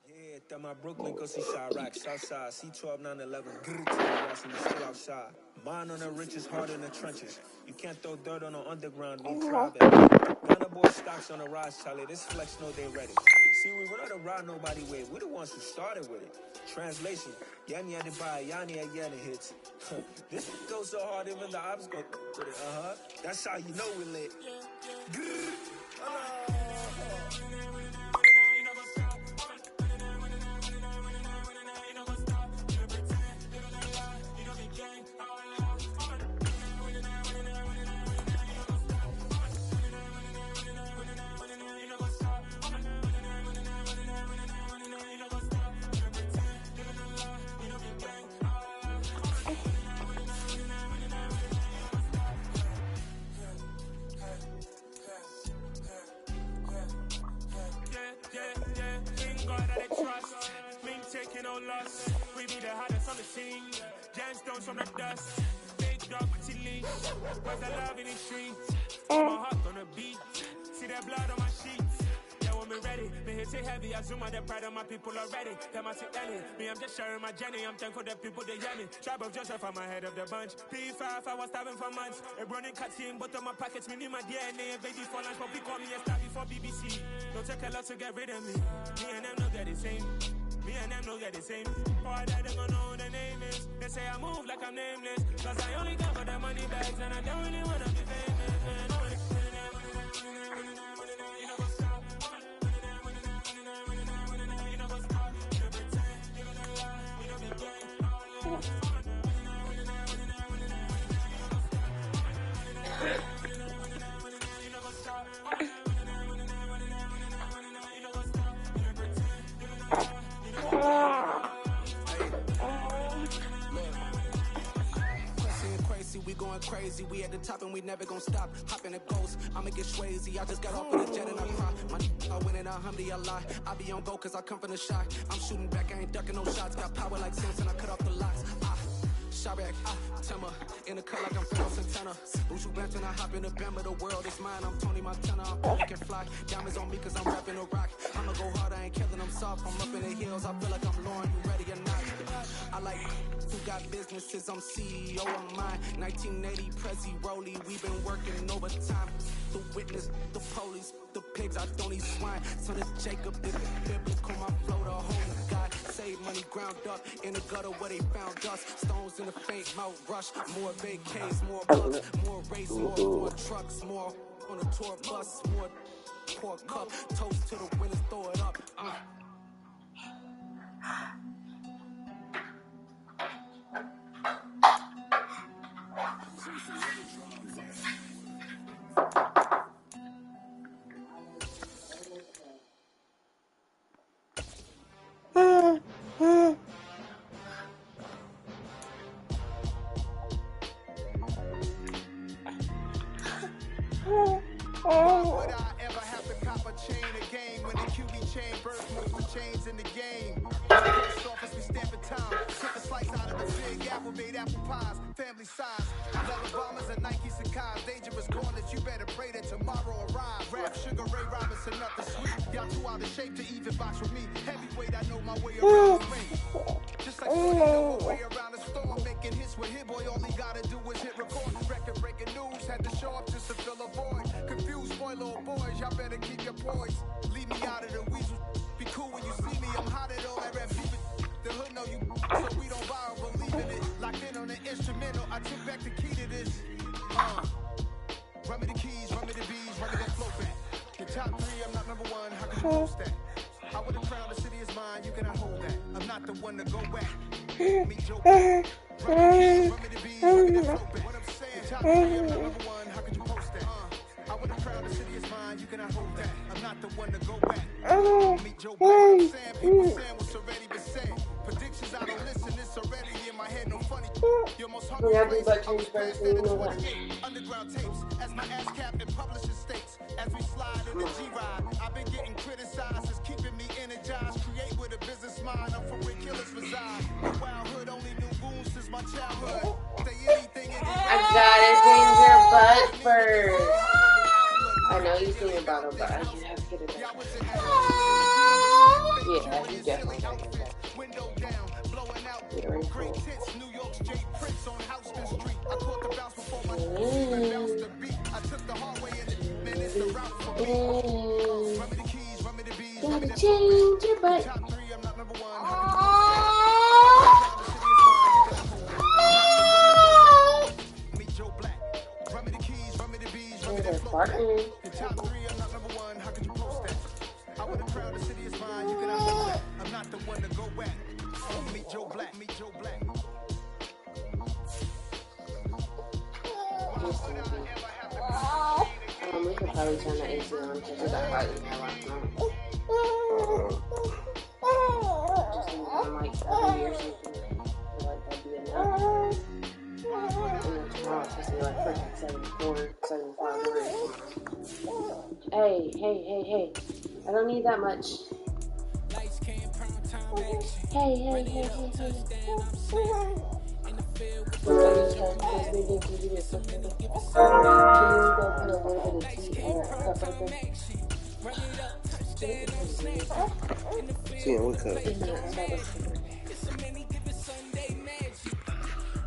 Yeah, throw my Brooklyn, go see Chirac, Southside, C12, 911, grrr, to the west, and still outside. Mine on the richest, heart in the trenches. You can't throw dirt on the underground, we try that. Gunna boy stocks on the rise, Charlie, this flex know they ready. See, we run out of ride nobody way, we the ones who started with it. Translation, Yanni had to buy, Yanni had Yanni hits. This goes so hard, even the ops go with it, That's how you know we lit. Grrr. Taking no loss, we be the hardest on the scene. Gemstones from the dust, big dog with your leash. Where's the love in the streets? My heart on the beat, see that blood on my sheets. Yeah, when we ready, me hit it heavy. I zoom out the pride of my people already. Them I see Ellie, me I'm just sharing my journey. I'm thankful that people they hear me. Tribe of Joseph, I'm ahead of the bunch. P5, I was starving for months. A running cutscene, but on my pockets, me need my DNA. And baby for lunch, but we call me a star before BBC. Don't take a lot to get rid of me. Me and them don't get the same. Me and them don't get the same. Boy, that they gonna know who the name is. They say I move like I'm nameless. Cause I only got for the money bags and I don't really wanna be famous. You know what's up? You know what's up? You don't pretend. You don't lie. You don't be gay. We going crazy, we at the top and we never gonna stop. Hop in a ghost, I'ma get swayzy. I just got off of the jet and I cry. My I win it, alhamdulillah. I be on go cause I come from the shot. I'm shooting back, I ain't ducking no shots. Got power like Samson, I cut off the locks. Shabak, Timmer, in the cut like I'm Phil Santana. Buju Benton, I hop in the Bama, the world is mine. I'm Tony Montana, I'm Paul can fly. Diamonds on me cause I'm rapping a rock. I'ma go hard, I ain't killing them soft. I'm up in the hills, I feel like I'm Lauren, you ready or not? I like who got businesses, I'm CEO of mine. 1980 Prezi Rolly, we been working overtime. The witness, the police, the pigs, I don't eat swine. Son of Jacob, this biblical, my flow, the holy God. Save money ground up in the gutter where they found us. Stones in the faint mouth rush. More vacays, more bucks, more race, more trucks, more on the tour bus, more pour cup. Toast to the winners, throw it up. Would I ever have to cop a chain again when the QB chain burst most the chains in the game? Post office, we stamping time. Took a slice out of the big apple, made apple pies, family size. Leather bombers and Nike Sacai's, dangerous corners. You better pray that tomorrow arrives. Rap Sugar Ray Robinson, nothing sweet. Y'all too out of shape to even box with me. Heavyweight, I know my way around the ring. Just like you know my way around the store, making hits with Hit Boy. All he gotta do is hit record. Record breaking news, had to show up just to fill a void. Confused boy, little boys, y'all better keep your poise. Leave me out of the weasel. Be cool when you see me. I'm hot at all that rap beef. The hood know you, so we don't borrow, believe in it. Locked in on the instrumental, I took back the key to this. Run me the keys, run me the bees, run me that flow back. The top three, I'm not number one, how can you post that? I would have crowned the city is mine, you cannot hold that. I'm not the one to go back. Me Joe back. Run me the bees, run me that flow back. What I'm saying, top three, I'm not number one, how could you post that? I would have crowned the city is mine, you cannot hold that. I'm not the one to go back. Me Joe back. What I'm saying, people saying what's already been said. Predictions, I don't listen, it's already in my head, no funny. Your most hungry place, I was past that in 28. Underground tapes, as my ass cap in publishing states. As we slide in the G-Ride, I've been getting criticized, it's keeping me energized. Create with a business mind, I'm from where killers reside. The wild hood only knew boons since my childhood. Say anything in I gotta change your butt first. I know you see your bottle, but I have to get it back. Yeah, you definitely got to get it back. Window down, blowing out. Great hits, New York's J. Prince on Houston Street. I caught the bounce before my even bounced the beat. I took the hard way in the minutes, the route for me. Run me the keys, run me the bees, run me the change your butt. Top three, I'm not number one. Meet Joe Black. Run me the keys, run me the bees, run me the flow. The top three, I'm not number one. How could you post that? I would have crowned the city is mine, you cannot hold that. I'm not the one to go back. Meet Joe Black, meet Joe Black. We could probably turn the AC on because we got hot in here last night. Just in like 7 years or something. I feel like that'd be enough. And then tomorrow it's supposed to be like freaking 74, 75 degrees. Hey. I don't need that much. Hey.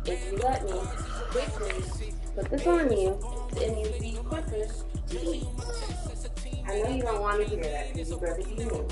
If you let me quickly put this on you, then you'd be quicker to eat. I know you don't want to hear that because you'd rather be me.